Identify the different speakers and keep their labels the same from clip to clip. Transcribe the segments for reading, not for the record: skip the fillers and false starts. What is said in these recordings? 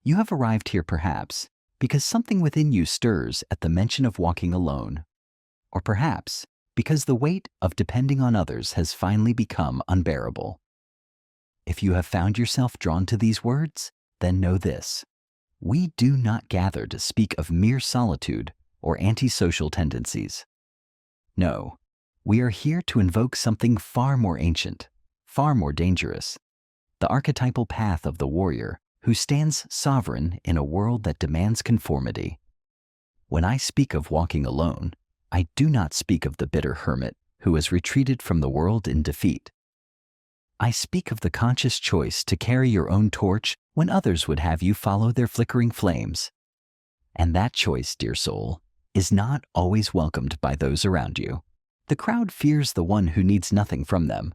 Speaker 1: You have arrived here perhaps because something within you stirs at the mention of walking alone, or perhaps because the weight of depending on others has finally become unbearable. If you have found yourself drawn to these words, then know this: we do not gather to speak of mere solitude or antisocial tendencies. No, we are here to invoke something far more ancient, far more dangerous, the archetypal path of the warrior who stands sovereign in a world that demands conformity. When I speak of walking alone, I do not speak of the bitter hermit who has retreated from the world in defeat. I speak of the conscious choice to carry your own torch when others would have you follow their flickering flames. And that choice, dear soul, is not always welcomed by those around you. The crowd fears the one who needs nothing from them,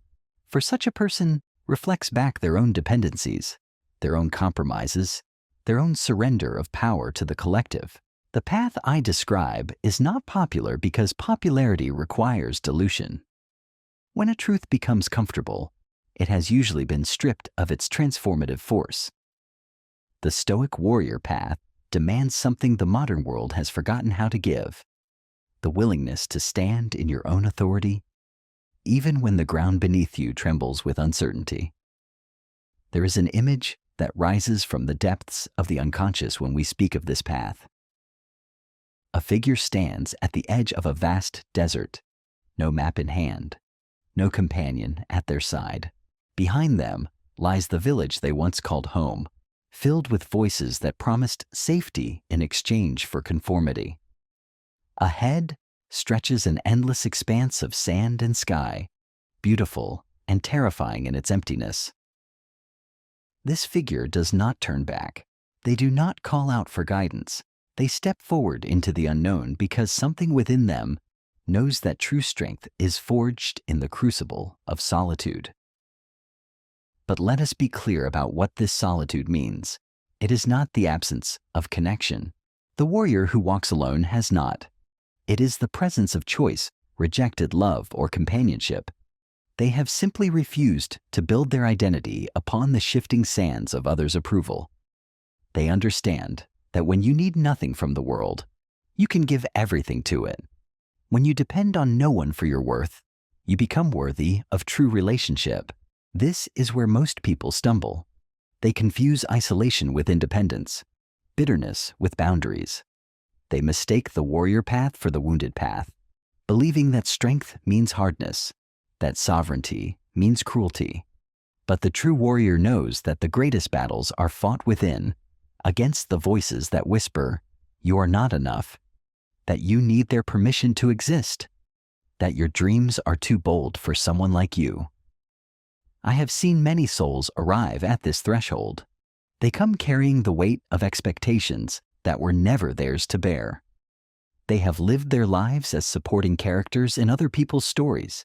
Speaker 1: for such a person reflects back their own dependencies, their own compromises, their own surrender of power to the collective. The path I describe is not popular because popularity requires dilution. When a truth becomes comfortable, it has usually been stripped of its transformative force. The Stoic warrior path demands something the modern world has forgotten how to give: the willingness to stand in your own authority, even when the ground beneath you trembles with uncertainty. There is an image that rises from the depths of the unconscious when we speak of this path. A figure stands at the edge of a vast desert, no map in hand, no companion at their side. Behind them lies the village they once called home, filled with voices that promised safety in exchange for conformity. Ahead stretches an endless expanse of sand and sky, beautiful and terrifying in its emptiness. This figure does not turn back. They do not call out for guidance. They step forward into the unknown because something within them knows that true strength is forged in the crucible of solitude. But let us be clear about what this solitude means. It is not the absence of connection. The warrior who walks alone has not. It is the presence of choice, rejected love or companionship. They have simply refused to build their identity upon the shifting sands of others' approval. They understand that when you need nothing from the world, you can give everything to it. When you depend on no one for your worth, you become worthy of true relationship. This is where most people stumble. They confuse isolation with independence, bitterness with boundaries. They mistake the warrior path for the wounded path, believing that strength means hardness, that sovereignty means cruelty. But the true warrior knows that the greatest battles are fought within, against the voices that whisper, you are not enough, that you need their permission to exist, that your dreams are too bold for someone like you. I have seen many souls arrive at this threshold. They come carrying the weight of expectations that were never theirs to bear. They have lived their lives as supporting characters in other people's stories,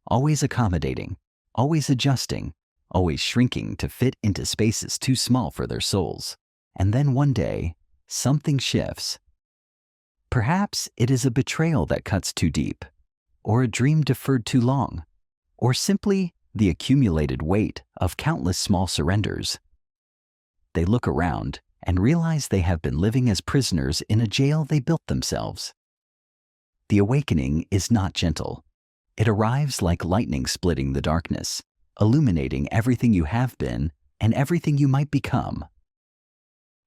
Speaker 1: always accommodating, always adjusting, always shrinking to fit into spaces too small for their souls. And then one day, something shifts. Perhaps it is a betrayal that cuts too deep, or a dream deferred too long, or simply the accumulated weight of countless small surrenders. They look around and realize they have been living as prisoners in a jail they built themselves. The awakening is not gentle. It arrives like lightning splitting the darkness, illuminating everything you have been and everything you might become.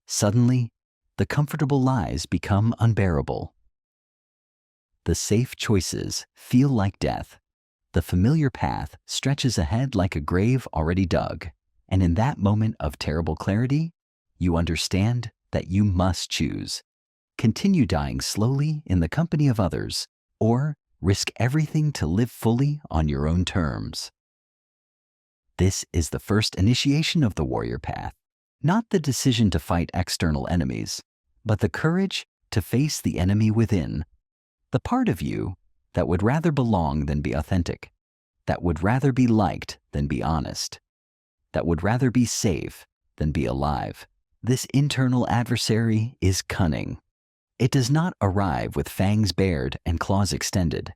Speaker 1: Suddenly, the comfortable lies become unbearable. The safe choices feel like death. The familiar path stretches ahead like a grave already dug, and in that moment of terrible clarity, you understand that you must choose. Continue dying slowly in the company of others, or risk everything to live fully on your own terms. This is the first initiation of the warrior path. Not the decision to fight external enemies, but the courage to face the enemy within, the part of you that would rather belong than be authentic, that would rather be liked than be honest, that would rather be safe than be alive. This internal adversary is cunning. It does not arrive with fangs bared and claws extended.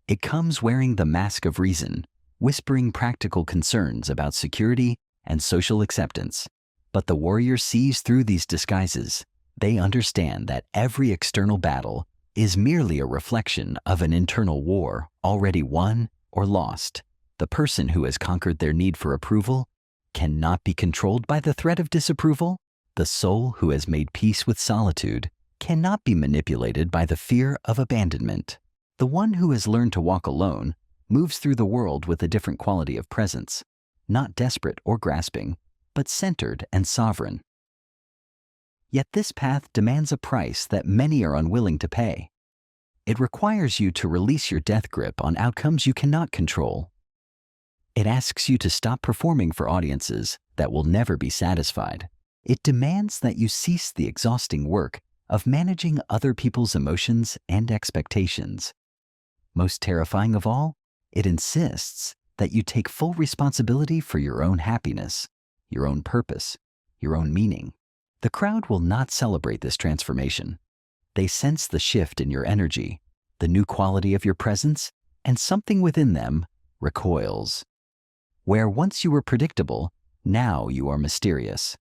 Speaker 1: It comes wearing the mask of reason, whispering practical concerns about security and social acceptance. But the warrior sees through these disguises. They understand that every external battle is merely a reflection of an internal war already won or lost. The person who has conquered their need for approval cannot be controlled by the threat of disapproval. The soul who has made peace with solitude cannot be manipulated by the fear of abandonment. The one who has learned to walk alone moves through the world with a different quality of presence, not desperate or grasping, but centered and sovereign. Yet this path demands a price that many are unwilling to pay. It requires you to release your death grip on outcomes you cannot control. It asks you to stop performing for audiences that will never be satisfied. It demands that you cease the exhausting work of managing other people's emotions and expectations. Most terrifying of all, it insists that you take full responsibility for your own happiness, your own purpose, your own meaning. The crowd will not celebrate this transformation. They sense the shift in your energy, the new quality of your presence, and something within them recoils. Where once you were predictable, now you are mysterious.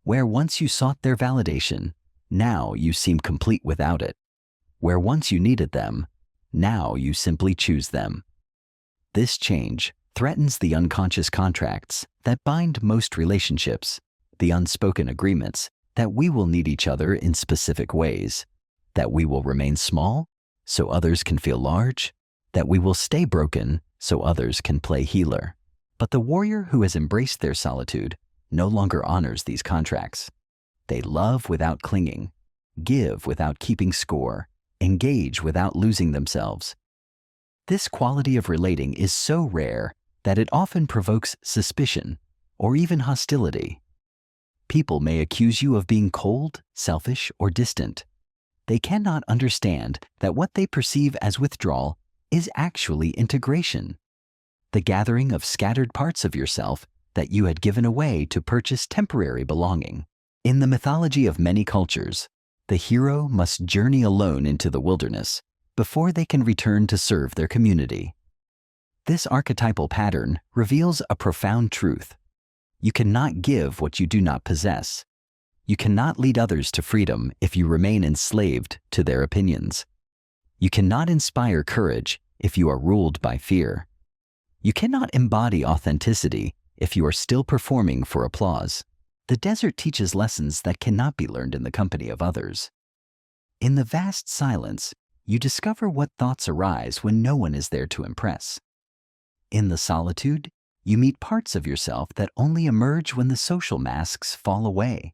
Speaker 1: Where once you sought their validation, now you seem complete without it. Where once you needed them, now you simply choose them. This change threatens the unconscious contracts that bind most relationships, the unspoken agreements that we will need each other in specific ways, that we will remain small so others can feel large, that we will stay broken so others can play healer. But the warrior who has embraced their solitude no longer honors these contracts. They love without clinging, give without keeping score, engage without losing themselves. This quality of relating is so rare that it often provokes suspicion or even hostility. People may accuse you of being cold, selfish, or distant. They cannot understand that what they perceive as withdrawal is actually integration, the gathering of scattered parts of yourself that you had given away to purchase temporary belonging. In the mythology of many cultures, the hero must journey alone into the wilderness before they can return to serve their community. This archetypal pattern reveals a profound truth. You cannot give what you do not possess. You cannot lead others to freedom if you remain enslaved to their opinions. You cannot inspire courage if you are ruled by fear. You cannot embody authenticity if you are still performing for applause. The desert teaches lessons that cannot be learned in the company of others. In the vast silence, you discover what thoughts arise when no one is there to impress. In the solitude, you meet parts of yourself that only emerge when the social masks fall away.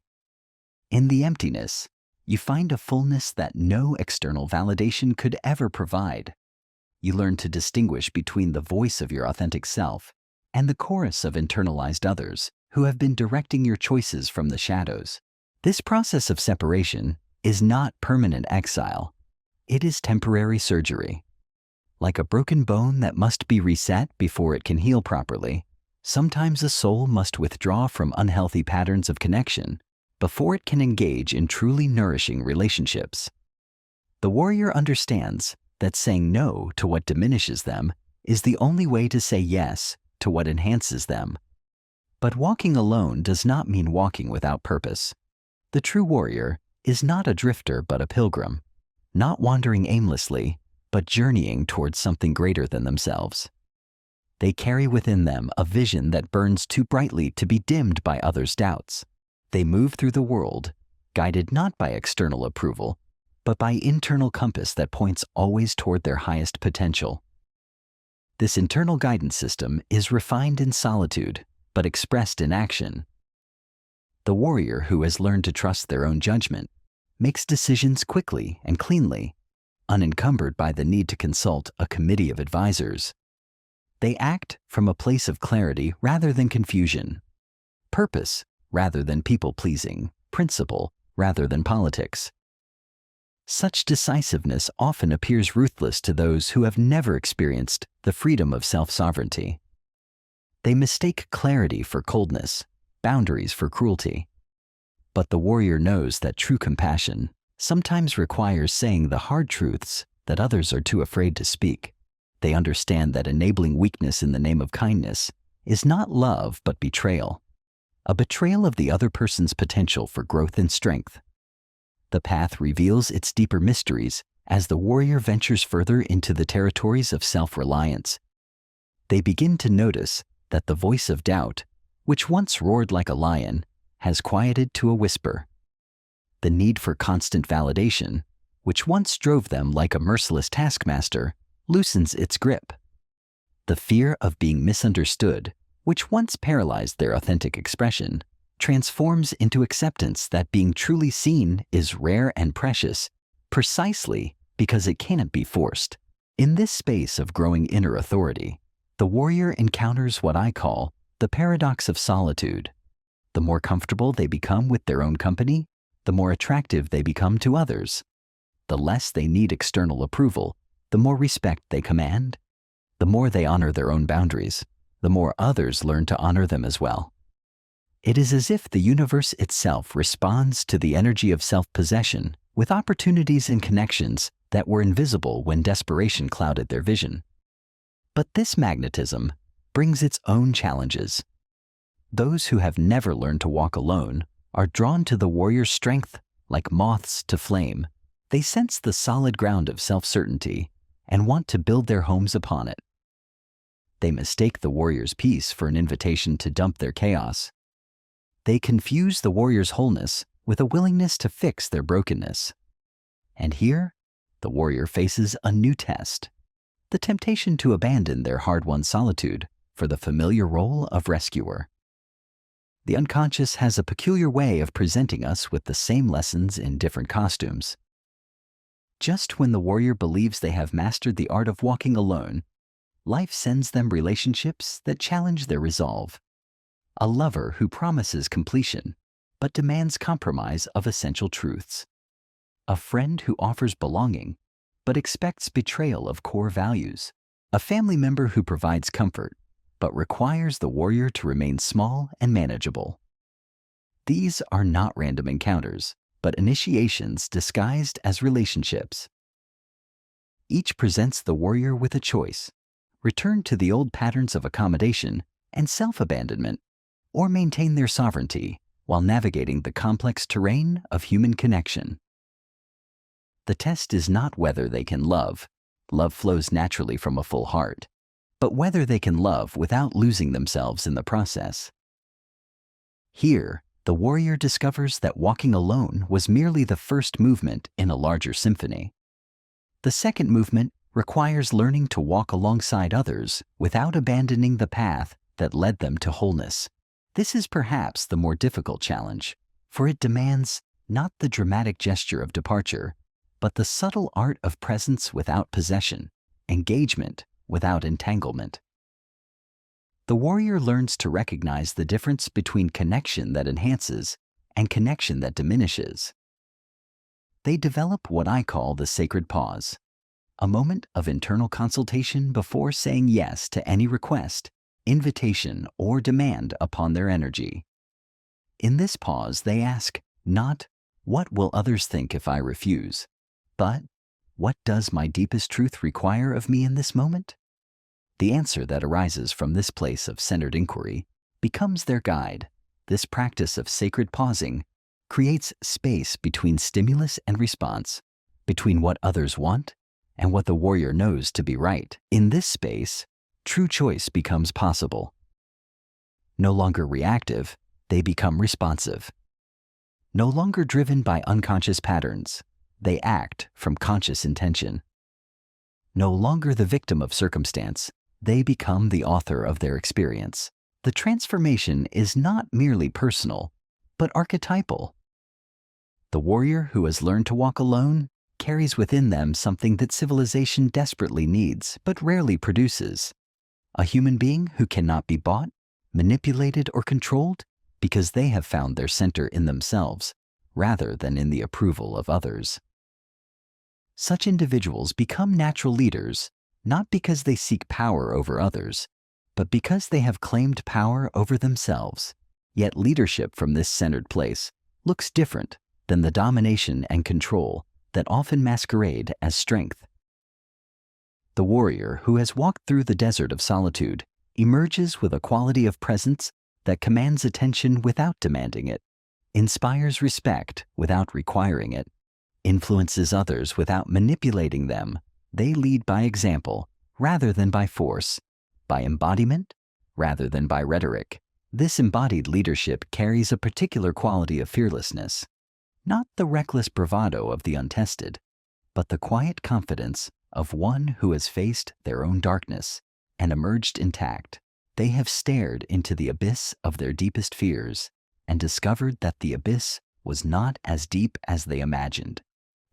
Speaker 1: In the emptiness, you find a fullness that no external validation could ever provide. You learn to distinguish between the voice of your authentic self and the chorus of internalized others who have been directing your choices from the shadows. This process of separation is not permanent exile. It is temporary surgery. Like a broken bone that must be reset before it can heal properly, sometimes a soul must withdraw from unhealthy patterns of connection before it can engage in truly nourishing relationships. The warrior understands that saying no to what diminishes them is the only way to say yes to what enhances them. But walking alone does not mean walking without purpose. The true warrior is not a drifter but a pilgrim, not wandering aimlessly, but journeying towards something greater than themselves. They carry within them a vision that burns too brightly to be dimmed by others' doubts. They move through the world, guided not by external approval, but by internal compass that points always toward their highest potential. This internal guidance system is refined in solitude, but expressed in action. The warrior who has learned to trust their own judgment makes decisions quickly and cleanly, unencumbered by the need to consult a committee of advisors. They act from a place of clarity rather than confusion, purpose rather than people-pleasing, principle rather than politics. Such decisiveness often appears ruthless to those who have never experienced the freedom of self-sovereignty. They mistake clarity for coldness, boundaries for cruelty. But the warrior knows that true compassion sometimes requires saying the hard truths that others are too afraid to speak. They understand that enabling weakness in the name of kindness is not love but betrayal. a betrayal of the other person's potential for growth and strength. The path reveals its deeper mysteries as the warrior ventures further into the territories of self-reliance. They begin to notice that the voice of doubt, which once roared like a lion, has quieted to a whisper. The need for constant validation, which once drove them like a merciless taskmaster, loosens its grip. The fear of being misunderstood, which once paralyzed their authentic expression, transforms into acceptance that being truly seen is rare and precious, precisely because it can't be forced. In this space of growing inner authority, the warrior encounters what I call the paradox of solitude. The more comfortable they become with their own company, the more attractive they become to others. The less they need external approval, the more respect they command. The more they honor their own boundaries, the more others learn to honor them as well. It is as if the universe itself responds to the energy of self-possession with opportunities and connections that were invisible when desperation clouded their vision. But this magnetism brings its own challenges. Those who have never learned to walk alone are drawn to the warrior's strength like moths to flame. They sense the solid ground of self-certainty and want to build their homes upon it. They mistake the warrior's peace for an invitation to dump their chaos. They confuse the warrior's wholeness with a willingness to fix their brokenness. And here, the warrior faces a new test, the temptation to abandon their hard-won solitude for the familiar role of rescuer. The unconscious has a peculiar way of presenting us with the same lessons in different costumes. Just when the warrior believes they have mastered the art of walking alone, life sends them relationships that challenge their resolve. A lover who promises completion, but demands compromise of essential truths. A friend who offers belonging, but expects betrayal of core values. A family member who provides comfort, but requires the warrior to remain small and manageable. These are not random encounters, but initiations disguised as relationships. Each presents the warrior with a choice: return to the old patterns of accommodation and self-abandonment, or maintain their sovereignty while navigating the complex terrain of human connection. The test is not whether they can love. Love flows naturally from a full heart, but whether they can love without losing themselves in the process. Here, the warrior discovers that walking alone was merely the first movement in a larger symphony. The second movement requires learning to walk alongside others without abandoning the path that led them to wholeness. This is perhaps the more difficult challenge, for it demands not the dramatic gesture of departure, but the subtle art of presence without possession, engagement without entanglement. The warrior learns to recognize the difference between connection that enhances and connection that diminishes. They develop what I call the sacred pause, a moment of internal consultation before saying yes to any request, invitation, or demand upon their energy. In this pause, they ask not, "What will others think if I refuse?" but, "What does my deepest truth require of me in this moment?" The answer that arises from this place of centered inquiry becomes their guide. This practice of sacred pausing creates space between stimulus and response, between what others want and what the warrior knows to be right. In this space, true choice becomes possible. No longer reactive, they become responsive. No longer driven by unconscious patterns, they act from conscious intention. No longer the victim of circumstance, they become the author of their experience. The transformation is not merely personal, but archetypal. The warrior who has learned to walk alone carries within them something that civilization desperately needs but rarely produces: a human being who cannot be bought, manipulated, or controlled because they have found their center in themselves rather than in the approval of others. Such individuals become natural leaders, not because they seek power over others, but because they have claimed power over themselves. Yet leadership from this centered place looks different than the domination and control that often masquerade as strength. The warrior who has walked through the desert of solitude emerges with a quality of presence that commands attention without demanding it, inspires respect without requiring it, influences others without manipulating them. They lead by example rather than by force, by embodiment rather than by rhetoric. This embodied leadership carries a particular quality of fearlessness, not the reckless bravado of the untested, but the quiet confidence of one who has faced their own darkness and emerged intact. They have stared into the abyss of their deepest fears and discovered that the abyss was not as deep as they imagined.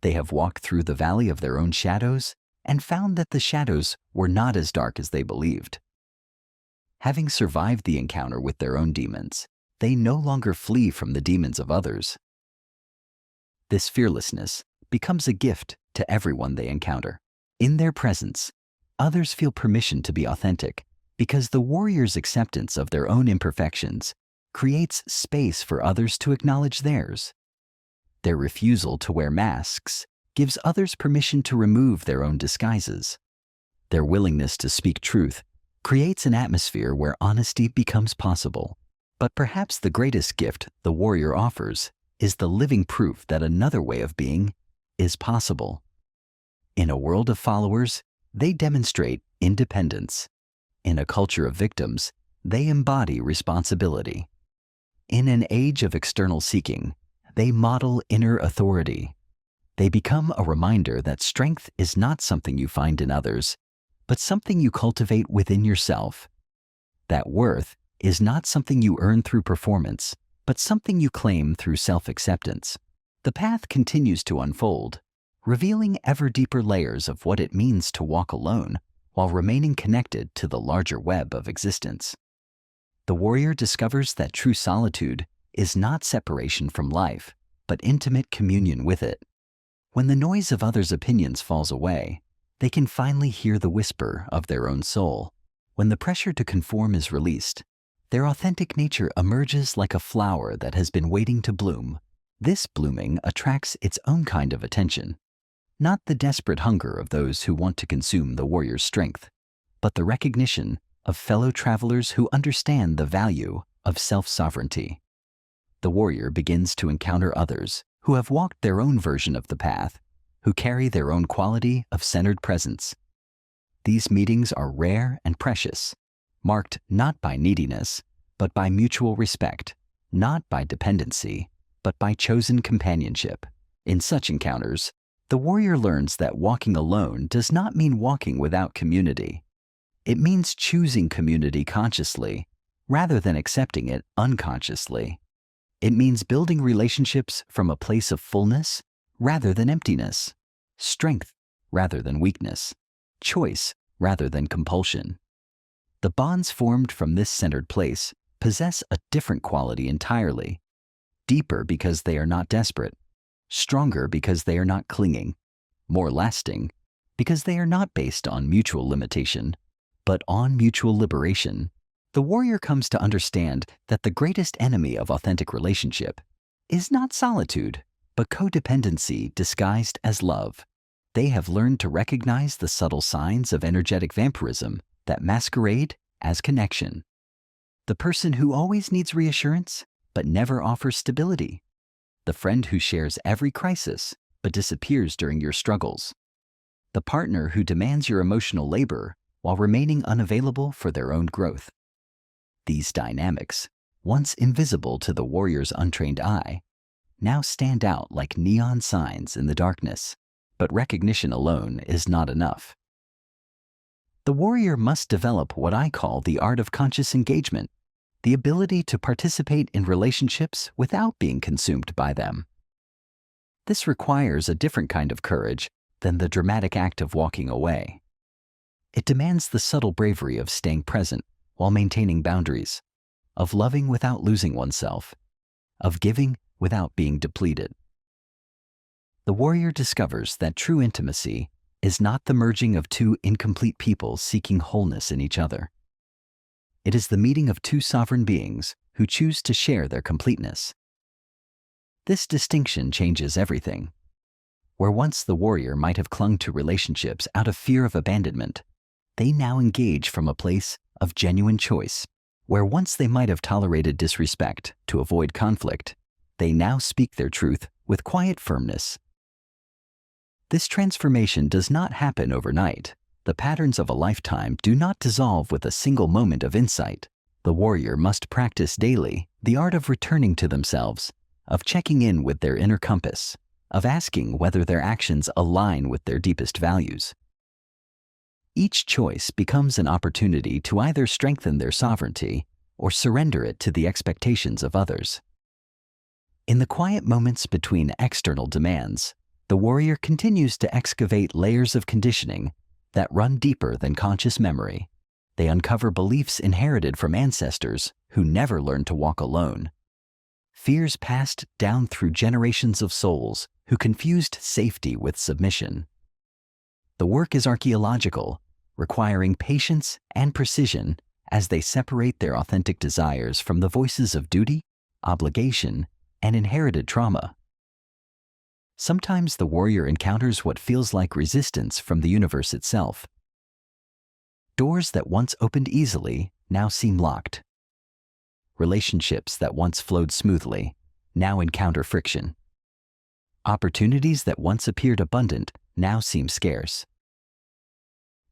Speaker 1: They have walked through the valley of their own shadows and found that the shadows were not as dark as they believed. Having survived the encounter with their own demons, they no longer flee from the demons of others. This fearlessness becomes a gift to everyone they encounter. In their presence, others feel permission to be authentic because the warrior's acceptance of their own imperfections creates space for others to acknowledge theirs. Their refusal to wear masks gives others permission to remove their own disguises. Their willingness to speak truth creates an atmosphere where honesty becomes possible. But perhaps the greatest gift the warrior offers is the living proof that another way of being is possible. In a world of followers, they demonstrate independence. In a culture of victims, they embody responsibility. In an age of external seeking, they model inner authority. They become a reminder that strength is not something you find in others, but something you cultivate within yourself. That worth is not something you earn through performance, but something you claim through self-acceptance. The path continues to unfold, revealing ever deeper layers of what it means to walk alone while remaining connected to the larger web of existence. The warrior discovers that true solitude is not separation from life, but intimate communion with it. When the noise of others' opinions falls away, they can finally hear the whisper of their own soul. When the pressure to conform is released, their authentic nature emerges like a flower that has been waiting to bloom. This blooming attracts its own kind of attention, not the desperate hunger of those who want to consume the warrior's strength, but the recognition of fellow travelers who understand the value of self-sovereignty. The warrior begins to encounter others who have walked their own version of the path, who carry their own quality of centered presence. These meetings are rare and precious, marked not by neediness, but by mutual respect, not by dependency, but by chosen companionship. In such encounters, the warrior learns that walking alone does not mean walking without community. It means choosing community consciously, rather than accepting it unconsciously. It means building relationships from a place of fullness rather than emptiness, strength rather than weakness, choice rather than compulsion. The bonds formed from this centered place possess a different quality entirely, deeper because they are not desperate, stronger because they are not clinging, more lasting because they are not based on mutual limitation, but on mutual liberation. The warrior comes to understand that the greatest enemy of authentic relationship is not solitude, but codependency disguised as love. They have learned to recognize the subtle signs of energetic vampirism that masquerade as connection. The person who always needs reassurance, but never offers stability. The friend who shares every crisis, but disappears during your struggles. The partner who demands your emotional labor while remaining unavailable for their own growth. These dynamics, once invisible to the warrior's untrained eye, now stand out like neon signs in the darkness, but recognition alone is not enough. The warrior must develop what I call the art of conscious engagement, the ability to participate in relationships without being consumed by them. This requires a different kind of courage than the dramatic act of walking away. It demands the subtle bravery of staying present while maintaining boundaries, of loving without losing oneself, of giving without being depleted. The warrior discovers that true intimacy is not the merging of two incomplete people seeking wholeness in each other. It is the meeting of two sovereign beings who choose to share their completeness. This distinction changes everything. Where once the warrior might have clung to relationships out of fear of abandonment, they now engage from a place of genuine choice. Where once they might have tolerated disrespect to avoid conflict, they now speak their truth with quiet firmness. This transformation does not happen overnight. The patterns of a lifetime do not dissolve with a single moment of insight. The warrior must practice daily the art of returning to themselves, of checking in with their inner compass, of asking whether their actions align with their deepest values. Each choice becomes an opportunity to either strengthen their sovereignty or surrender it to the expectations of others. In the quiet moments between external demands, the warrior continues to excavate layers of conditioning that run deeper than conscious memory. They uncover beliefs inherited from ancestors who never learned to walk alone. Fears passed down through generations of souls who confused safety with submission. The work is archaeological, requiring patience and precision as they separate their authentic desires from the voices of duty, obligation, and inherited trauma. Sometimes the warrior encounters what feels like resistance from the universe itself. Doors that once opened easily now seem locked. Relationships that once flowed smoothly now encounter friction. Opportunities that once appeared abundant now seem scarce.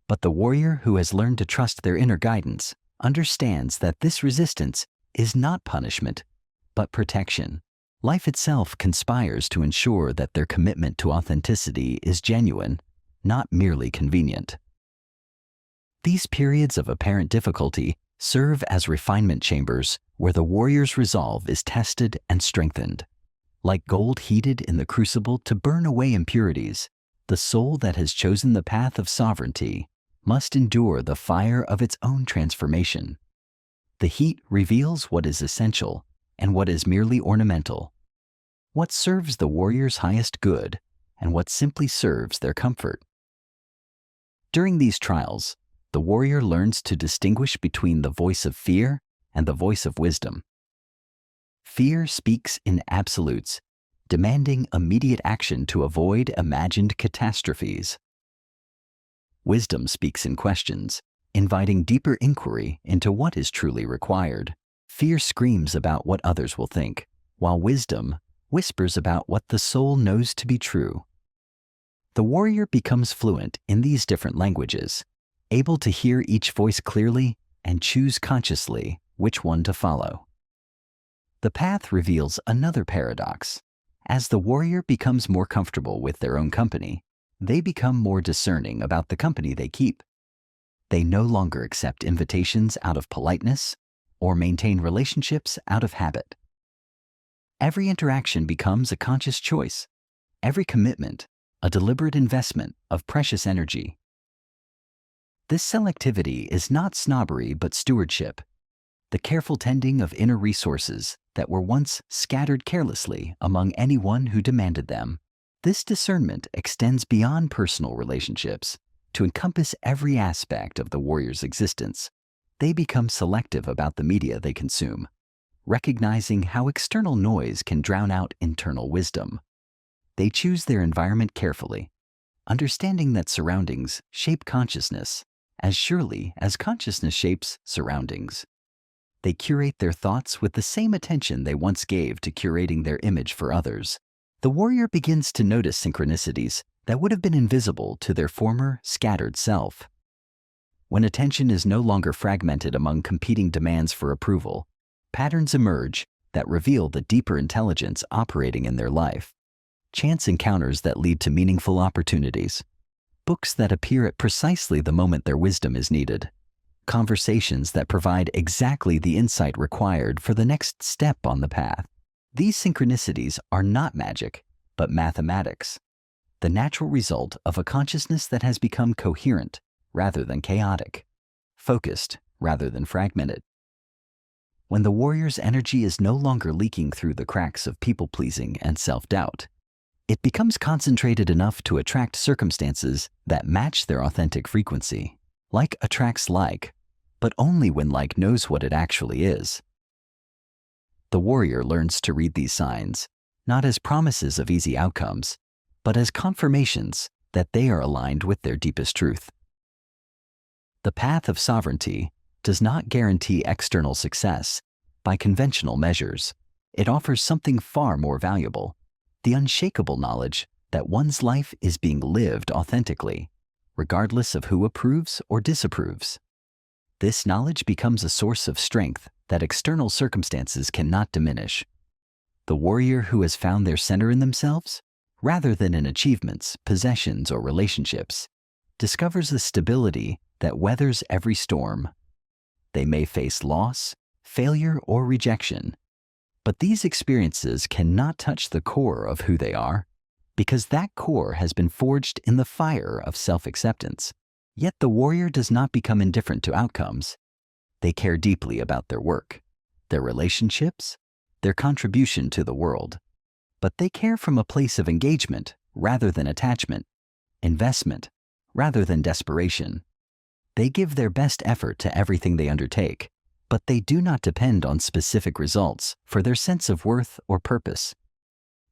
Speaker 1: But the warrior who has learned to trust their inner guidance understands that this resistance is not punishment, but protection. Life itself conspires to ensure that their commitment to authenticity is genuine, not merely convenient. These periods of apparent difficulty serve as refinement chambers where the warrior's resolve is tested and strengthened. Like gold heated in the crucible to burn away impurities, the soul that has chosen the path of sovereignty must endure the fire of its own transformation. The heat reveals what is essential and what is merely ornamental, what serves the warrior's highest good and what simply serves their comfort. During these trials, the warrior learns to distinguish between the voice of fear and the voice of wisdom. Fear speaks in absolutes, demanding immediate action to avoid imagined catastrophes. Wisdom speaks in questions, inviting deeper inquiry into what is truly required. Fear screams about what others will think, while wisdom whispers about what the soul knows to be true. The warrior becomes fluent in these different languages, able to hear each voice clearly and choose consciously which one to follow. The path reveals another paradox. As the warrior becomes more comfortable with their own company, they become more discerning about the company they keep. They no longer accept invitations out of politeness or maintain relationships out of habit. Every interaction becomes a conscious choice, every commitment a deliberate investment of precious energy. This selectivity is not snobbery but stewardship, the careful tending of inner resources that were once scattered carelessly among anyone who demanded them. This discernment extends beyond personal relationships to encompass every aspect of the warrior's existence. They become selective about the media they consume, recognizing how external noise can drown out internal wisdom. They choose their environment carefully, understanding that surroundings shape consciousness as surely as consciousness shapes surroundings. They curate their thoughts with the same attention they once gave to curating their image for others. The warrior begins to notice synchronicities that would have been invisible to their former scattered self. When attention is no longer fragmented among competing demands for approval, patterns emerge that reveal the deeper intelligence operating in their life. Chance encounters that lead to meaningful opportunities. Books that appear at precisely the moment their wisdom is needed. Conversations that provide exactly the insight required for the next step on the path. These synchronicities are not magic, but mathematics, the natural result of a consciousness that has become coherent rather than chaotic, focused rather than fragmented. When the warrior's energy is no longer leaking through the cracks of people-pleasing and self-doubt, it becomes concentrated enough to attract circumstances that match their authentic frequency. Like attracts like, but only when like knows what it actually is. The warrior learns to read these signs, not as promises of easy outcomes, but as confirmations that they are aligned with their deepest truth. The path of sovereignty does not guarantee external success by conventional measures. It offers something far more valuable, the unshakable knowledge that one's life is being lived authentically, regardless of who approves or disapproves. This knowledge becomes a source of strength that external circumstances cannot diminish. The warrior who has found their center in themselves, rather than in achievements, possessions, or relationships, discovers a stability that weathers every storm. They may face loss, failure, or rejection, but these experiences cannot touch the core of who they are, because that core has been forged in the fire of self-acceptance. Yet the warrior does not become indifferent to outcomes. They care deeply about their work, their relationships, their contribution to the world. But they care from a place of engagement rather than attachment, investment rather than desperation. They give their best effort to everything they undertake, but they do not depend on specific results for their sense of worth or purpose.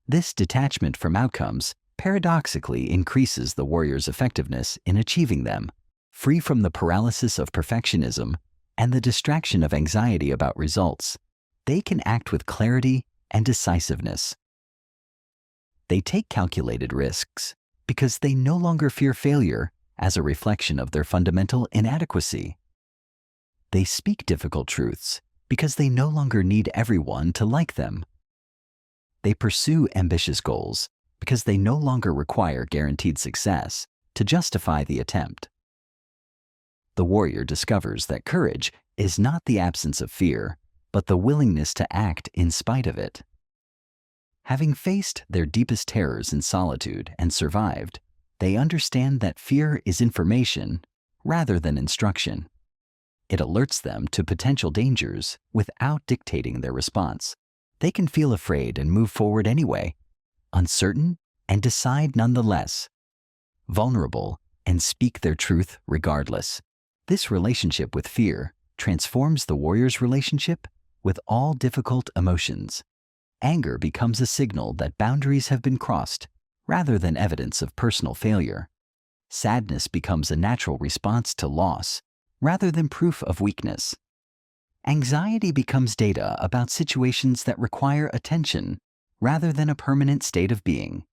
Speaker 1: This detachment from outcomes paradoxically increases the warrior's effectiveness in achieving them, free from the paralysis of perfectionism and the distraction of anxiety about results. They can act with clarity and decisiveness. They take calculated risks because they no longer fear failure as a reflection of their fundamental inadequacy. They speak difficult truths because they no longer need everyone to like them. They pursue ambitious goals because they no longer require guaranteed success to justify the attempt. The warrior discovers that courage is not the absence of fear, but the willingness to act in spite of it. Having faced their deepest terrors in solitude and survived, they understand that fear is information rather than instruction. It alerts them to potential dangers without dictating their response. They can feel afraid and move forward anyway, uncertain and decide nonetheless, vulnerable and speak their truth regardless. This relationship with fear transforms the warrior's relationship with all difficult emotions. Anger becomes a signal that boundaries have been crossed rather than evidence of personal failure. Sadness becomes a natural response to loss rather than proof of weakness. Anxiety becomes data about situations that require attention rather than a permanent state of being.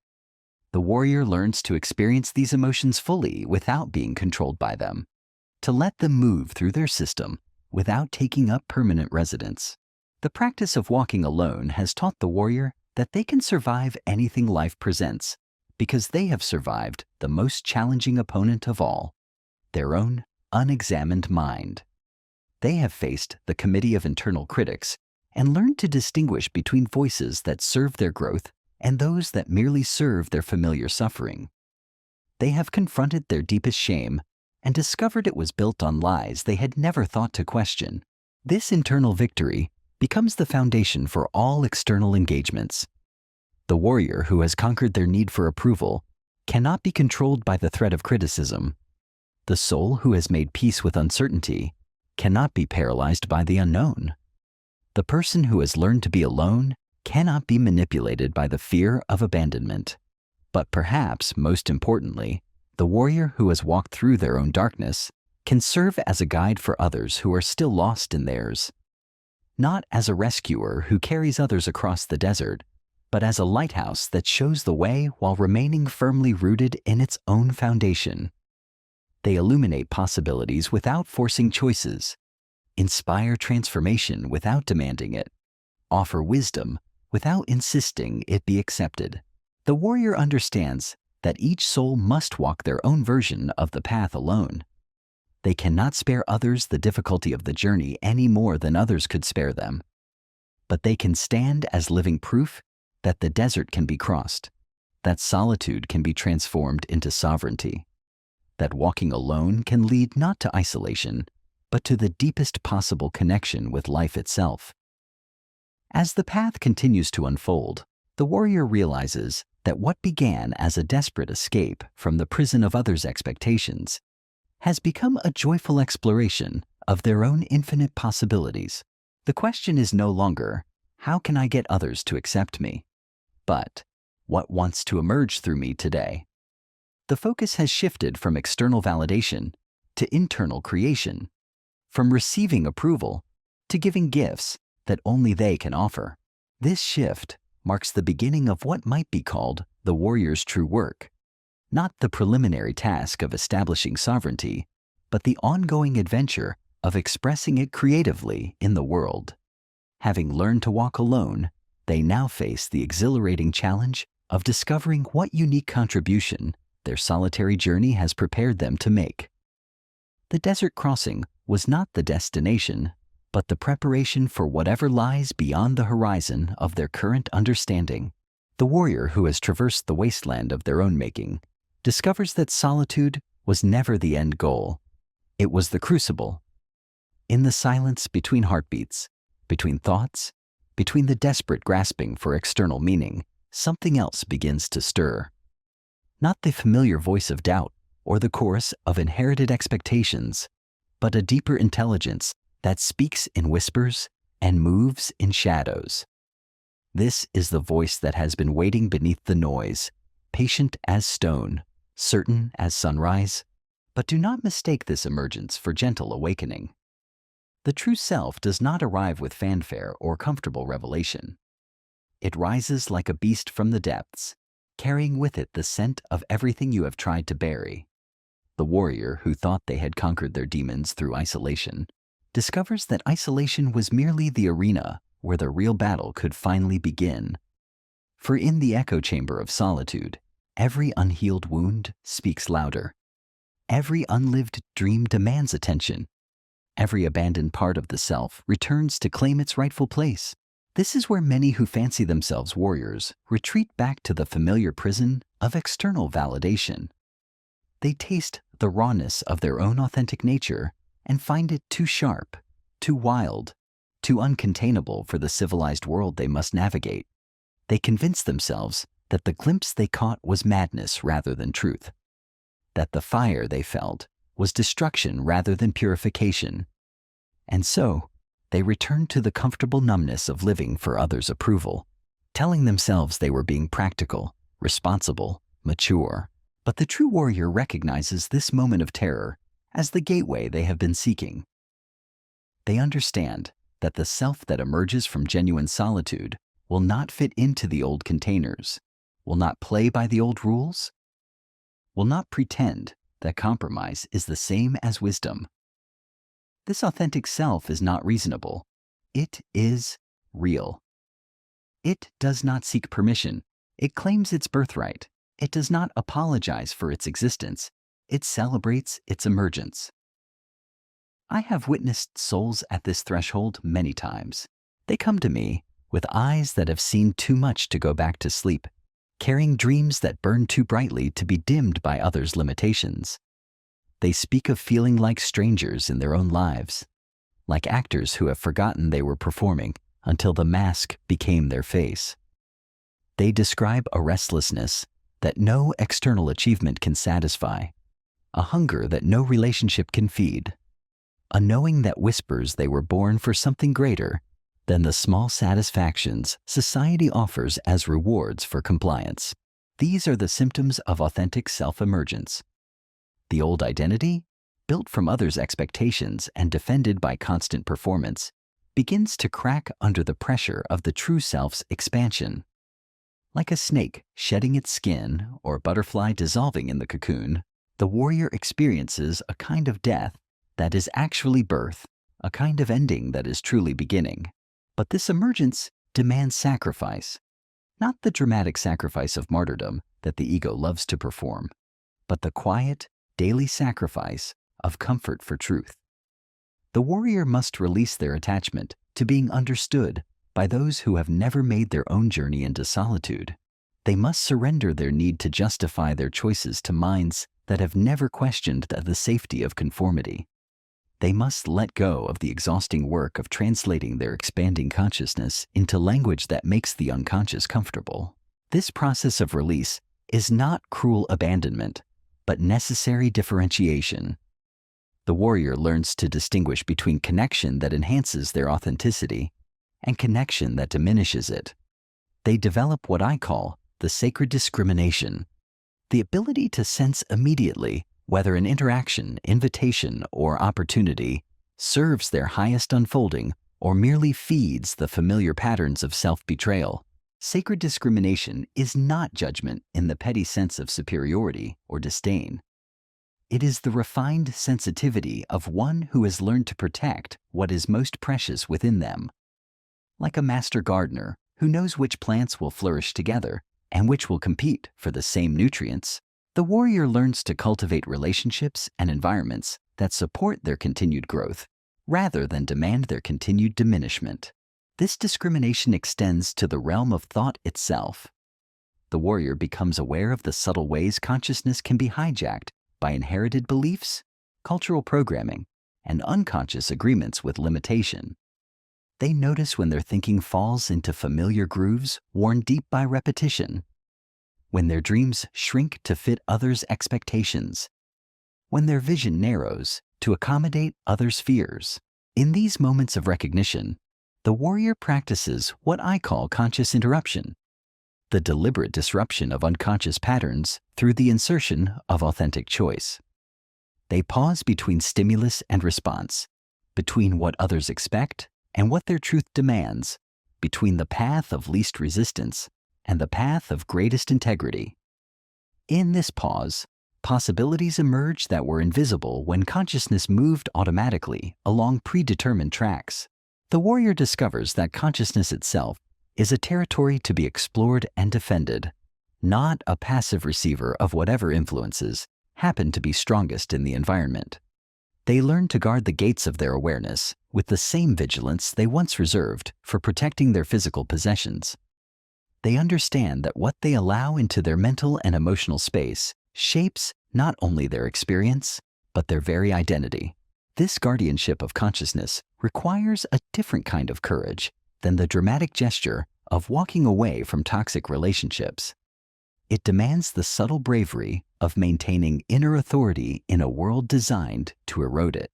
Speaker 1: The warrior learns to experience these emotions fully without being controlled by them, to let them move through their system without taking up permanent residence. The practice of walking alone has taught the warrior that they can survive anything life presents because they have survived the most challenging opponent of all, their own unexamined mind. They have faced the committee of internal critics and learned to distinguish between voices that serve their growth and those that merely serve their familiar suffering. They have confronted their deepest shame and discovered it was built on lies they had never thought to question. This internal victory becomes the foundation for all external engagements. The warrior who has conquered their need for approval cannot be controlled by the threat of criticism. The soul who has made peace with uncertainty cannot be paralyzed by the unknown. The person who has learned to be alone cannot be manipulated by the fear of abandonment. But perhaps, most importantly, the warrior who has walked through their own darkness can serve as a guide for others who are still lost in theirs. Not as a rescuer who carries others across the desert, but as a lighthouse that shows the way while remaining firmly rooted in its own foundation. They illuminate possibilities without forcing choices, inspire transformation without demanding it, offer wisdom without insisting it be accepted. The warrior understands that each soul must walk their own version of the path alone. They cannot spare others the difficulty of the journey any more than others could spare them. But they can stand as living proof that the desert can be crossed, that solitude can be transformed into sovereignty, that walking alone can lead not to isolation, but to the deepest possible connection with life itself. As the path continues to unfold, the warrior realizes that what began as a desperate escape from the prison of others' expectations has become a joyful exploration of their own infinite possibilities. The question is no longer, how can I get others to accept me? But, what wants to emerge through me today? The focus has shifted from external validation to internal creation, from receiving approval to giving gifts that only they can offer. This shift marks the beginning of what might be called the warrior's true work, not the preliminary task of establishing sovereignty, but the ongoing adventure of expressing it creatively in the world. Having learned to walk alone, they now face the exhilarating challenge of discovering what unique contribution their solitary journey has prepared them to make. The desert crossing was not the destination, but the preparation for whatever lies beyond the horizon of their current understanding. The warrior who has traversed the wasteland of their own making discovers that solitude was never the end goal. It was the crucible. In the silence between heartbeats, between thoughts, between the desperate grasping for external meaning, something else begins to stir. Not the familiar voice of doubt or the chorus of inherited expectations, but a deeper intelligence that speaks in whispers and moves in shadows. This is the voice that has been waiting beneath the noise, patient as stone, certain as sunrise. But do not mistake this emergence for gentle awakening. The true self does not arrive with fanfare or comfortable revelation. It rises like a beast from the depths, carrying with it the scent of everything you have tried to bury. The warrior who thought they had conquered their demons through isolation discovers that isolation was merely the arena where the real battle could finally begin. For in the echo chamber of solitude, every unhealed wound speaks louder. Every unlived dream demands attention. Every abandoned part of the self returns to claim its rightful place. This is where many who fancy themselves warriors retreat back to the familiar prison of external validation. They taste the rawness of their own authentic nature and find it too sharp, too wild, too uncontainable for the civilized world they must navigate. They convince themselves that the glimpse they caught was madness rather than truth, that the fire they felt was destruction rather than purification. And so, they returned to the comfortable numbness of living for others' approval, telling themselves they were being practical, responsible, mature. But the true warrior recognizes this moment of terror as the gateway they have been seeking. They understand that the self that emerges from genuine solitude will not fit into the old containers, will not play by the old rules, will not pretend that compromise is the same as wisdom. This authentic self is not reasonable. It is real. It does not seek permission. It claims its birthright. It does not apologize for its existence. It celebrates its emergence. I have witnessed souls at this threshold many times. They come to me with eyes that have seen too much to go back to sleep, carrying dreams that burn too brightly to be dimmed by others' limitations. They speak of feeling like strangers in their own lives, like actors who have forgotten they were performing until the mask became their face. They describe a restlessness that no external achievement can satisfy, a hunger that no relationship can feed, a knowing that whispers they were born for something greater than the small satisfactions society offers as rewards for compliance. These are the symptoms of authentic self-emergence. The old identity, built from others' expectations and defended by constant performance, begins to crack under the pressure of the true self's expansion. Like a snake shedding its skin or a butterfly dissolving in the cocoon, the warrior experiences a kind of death that is actually birth, a kind of ending that is truly beginning. But this emergence demands sacrifice, not the dramatic sacrifice of martyrdom that the ego loves to perform, but the quiet, daily sacrifice of comfort for truth. The warrior must release their attachment to being understood by those who have never made their own journey into solitude. They must surrender their need to justify their choices to minds that have never questioned the safety of conformity. They must let go of the exhausting work of translating their expanding consciousness into language that makes the unconscious comfortable. This process of release is not cruel abandonment, but necessary differentiation. The warrior learns to distinguish between connection that enhances their authenticity and connection that diminishes it. They develop what I call the sacred discrimination, the ability to sense immediately whether an interaction, invitation, or opportunity serves their highest unfolding, or merely feeds the familiar patterns of self-betrayal. Sacred discrimination is not judgment in the petty sense of superiority or disdain. It is the refined sensitivity of one who has learned to protect what is most precious within them. Like a master gardener who knows which plants will flourish together and which will compete for the same nutrients, the warrior learns to cultivate relationships and environments that support their continued growth rather than demand their continued diminishment. This discrimination extends to the realm of thought itself. The warrior becomes aware of the subtle ways consciousness can be hijacked by inherited beliefs, cultural programming, and unconscious agreements with limitation. They notice when their thinking falls into familiar grooves worn deep by repetition, when their dreams shrink to fit others' expectations, when their vision narrows to accommodate others' fears. In these moments of recognition, the warrior practices what I call conscious interruption, the deliberate disruption of unconscious patterns through the insertion of authentic choice. They pause between stimulus and response, between what others expect and what their truth demands, between the path of least resistance and the path of greatest integrity. In this pause, possibilities emerge that were invisible when consciousness moved automatically along predetermined tracks. The warrior discovers that consciousness itself is a territory to be explored and defended, not a passive receiver of whatever influences happen to be strongest in the environment. They learn to guard the gates of their awareness with the same vigilance they once reserved for protecting their physical possessions. They understand that what they allow into their mental and emotional space shapes not only their experience, but their very identity. This guardianship of consciousness requires a different kind of courage than the dramatic gesture of walking away from toxic relationships. It demands the subtle bravery of maintaining inner authority in a world designed to erode it,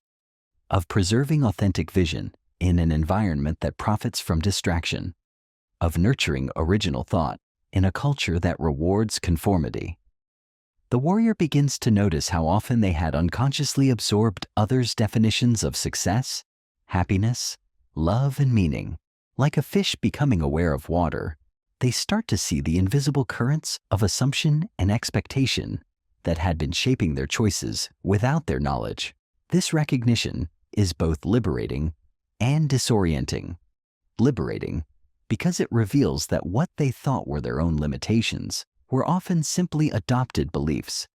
Speaker 1: of preserving authentic vision in an environment that profits from distraction, of nurturing original thought in a culture that rewards conformity. The warrior begins to notice how often they had unconsciously absorbed others' definitions of success, happiness, love, and meaning. Like a fish becoming aware of water, they start to see the invisible currents of assumption and expectation that had been shaping their choices without their knowledge. This recognition is both liberating and disorienting. Liberating because it reveals that what they thought were their own limitations were often simply adopted beliefs.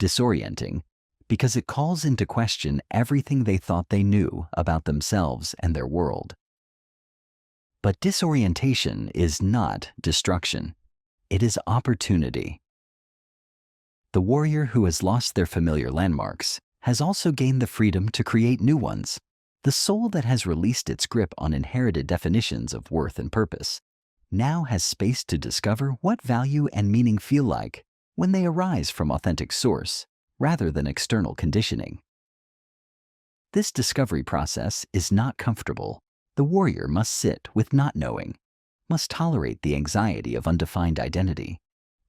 Speaker 1: Disorienting because it calls into question everything they thought they knew about themselves and their world. But disorientation is not destruction. It is opportunity. The warrior who has lost their familiar landmarks has also gained the freedom to create new ones. The soul that has released its grip on inherited definitions of worth and purpose now has space to discover what value and meaning feel like when they arise from authentic source rather than external conditioning. This discovery process is not comfortable. The warrior must sit with not knowing, must tolerate the anxiety of undefined identity,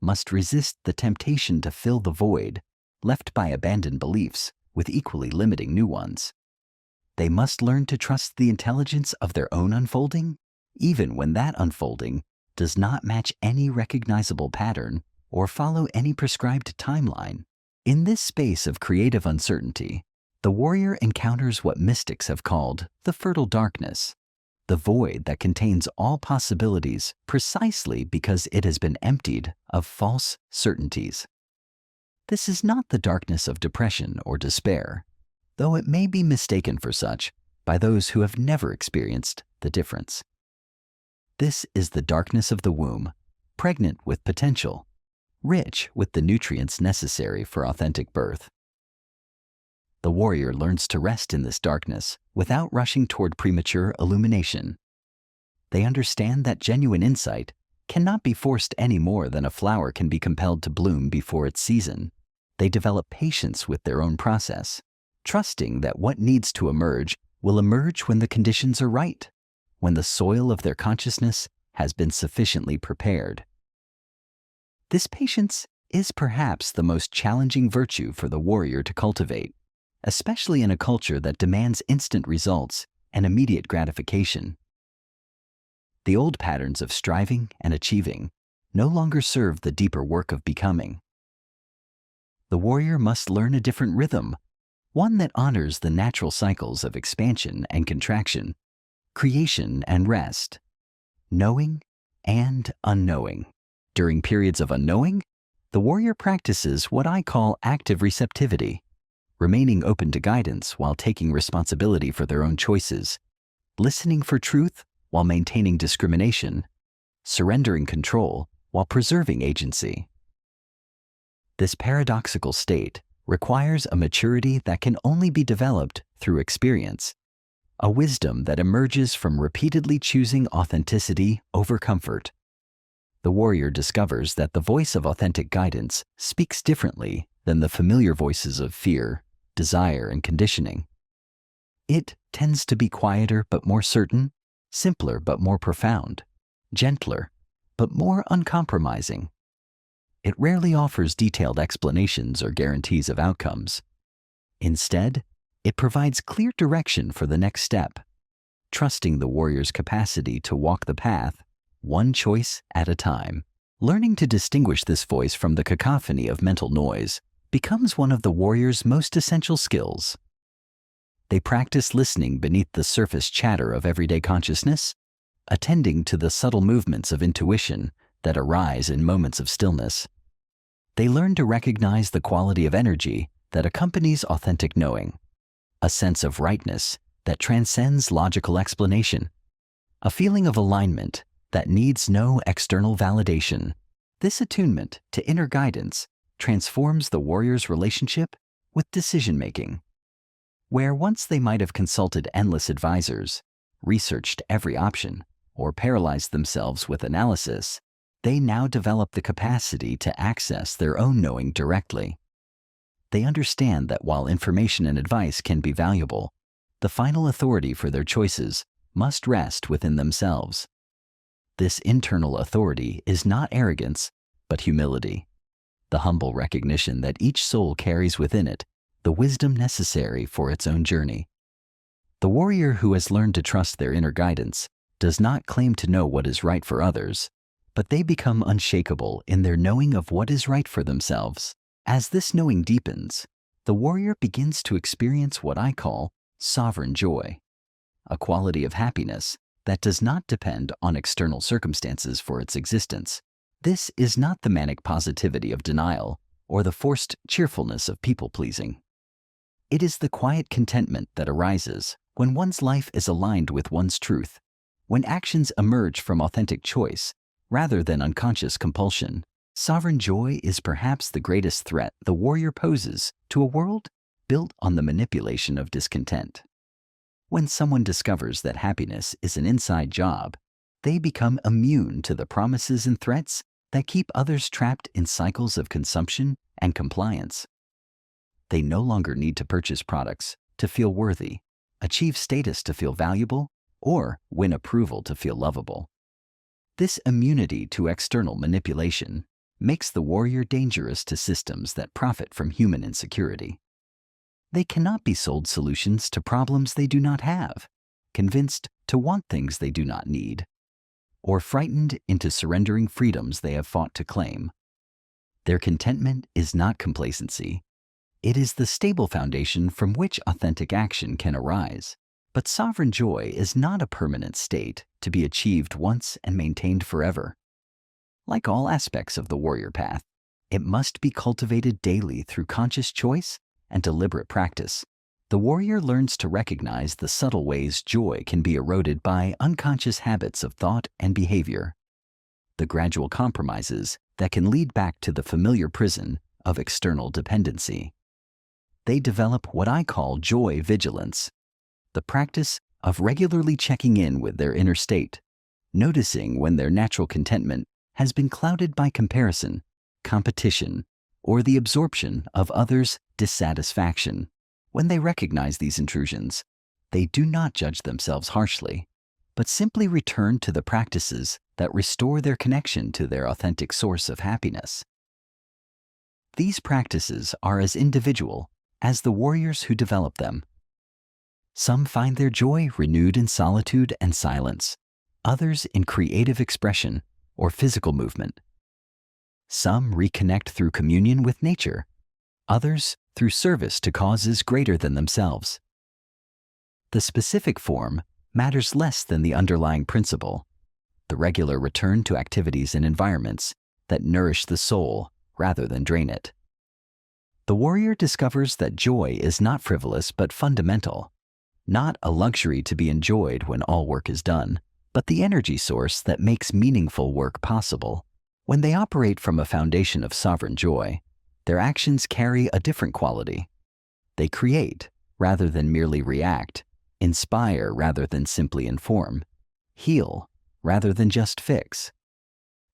Speaker 1: must resist the temptation to fill the void left by abandoned beliefs with equally limiting new ones. They must learn to trust the intelligence of their own unfolding, even when that unfolding does not match any recognizable pattern or follow any prescribed timeline. In this space of creative uncertainty, the warrior encounters what mystics have called the fertile darkness, the void that contains all possibilities precisely because it has been emptied of false certainties. This is not the darkness of depression or despair, though it may be mistaken for such by those who have never experienced the difference. This is the darkness of the womb, pregnant with potential, rich with the nutrients necessary for authentic birth. The warrior learns to rest in this darkness without rushing toward premature illumination. They understand that genuine insight cannot be forced any more than a flower can be compelled to bloom before its season. They develop patience with their own process, trusting that what needs to emerge will emerge when the conditions are right, when the soil of their consciousness has been sufficiently prepared. This patience is perhaps the most challenging virtue for the warrior to cultivate. especially in a culture that demands instant results and immediate gratification. The old patterns of striving and achieving no longer serve the deeper work of becoming. The warrior must learn a different rhythm, one that honors the natural cycles of expansion and contraction, creation and rest, knowing and unknowing. During periods of unknowing, the warrior practices what I call active receptivity, remaining open to guidance while taking responsibility for their own choices, listening for truth while maintaining discrimination, surrendering control while preserving agency. This paradoxical state requires a maturity that can only be developed through experience, a wisdom that emerges from repeatedly choosing authenticity over comfort. The warrior discovers that the voice of authentic guidance speaks differently than the familiar voices of fear, desire, and conditioning. It tends to be quieter but more certain, simpler but more profound, gentler but more uncompromising. It rarely offers detailed explanations or guarantees of outcomes. Instead, it provides clear direction for the next step, trusting the warrior's capacity to walk the path, one choice at a time. Learning to distinguish this voice from the cacophony of mental noise becomes one of the warrior's most essential skills. They practice listening beneath the surface chatter of everyday consciousness, attending to the subtle movements of intuition that arise in moments of stillness. They learn to recognize the quality of energy that accompanies authentic knowing, a sense of rightness that transcends logical explanation, a feeling of alignment that needs no external validation. This attunement to inner guidance transforms the warrior's relationship with decision-making. Where once they might have consulted endless advisors, researched every option, or paralyzed themselves with analysis, they now develop the capacity to access their own knowing directly. They understand that while information and advice can be valuable, the final authority for their choices must rest within themselves. This internal authority is not arrogance, but humility, the humble recognition that each soul carries within it the wisdom necessary for its own journey. The warrior who has learned to trust their inner guidance does not claim to know what is right for others, but they become unshakable in their knowing of what is right for themselves. As this knowing deepens, the warrior begins to experience what I call sovereign joy, a quality of happiness that does not depend on external circumstances for its existence. This is not the manic positivity of denial or the forced cheerfulness of people-pleasing. It is the quiet contentment that arises when one's life is aligned with one's truth, when actions emerge from authentic choice rather than unconscious compulsion. Sovereign joy is perhaps the greatest threat the warrior poses to a world built on the manipulation of discontent. When someone discovers that happiness is an inside job, they become immune to the promises and threats that keep others trapped in cycles of consumption and compliance. They no longer need to purchase products to feel worthy, achieve status to feel valuable, or win approval to feel lovable. This immunity to external manipulation makes the warrior dangerous to systems that profit from human insecurity. They cannot be sold solutions to problems they do not have, convinced to want things they do not need, or frightened into surrendering freedoms they have fought to claim. Their contentment is not complacency. It is the stable foundation from which authentic action can arise. But sovereign joy is not a permanent state to be achieved once and maintained forever. Like all aspects of the warrior path, it must be cultivated daily through conscious choice and deliberate practice. The warrior learns to recognize the subtle ways joy can be eroded by unconscious habits of thought and behavior, the gradual compromises that can lead back to the familiar prison of external dependency. They develop what I call joy vigilance, the practice of regularly checking in with their inner state, noticing when their natural contentment has been clouded by comparison, competition, or the absorption of others' dissatisfaction. When they recognize these intrusions, they do not judge themselves harshly, but simply return to the practices that restore their connection to their authentic source of happiness. These practices are as individual as the warriors who develop them. Some find their joy renewed in solitude and silence, others in creative expression or physical movement. Some reconnect through communion with nature, others through service to causes greater than themselves. The specific form matters less than the underlying principle, the regular return to activities and environments that nourish the soul rather than drain it. The warrior discovers that joy is not frivolous but fundamental, not a luxury to be enjoyed when all work is done, but the energy source that makes meaningful work possible. When they operate from a foundation of sovereign joy, their actions carry a different quality. They create rather than merely react, inspire rather than simply inform, heal rather than just fix.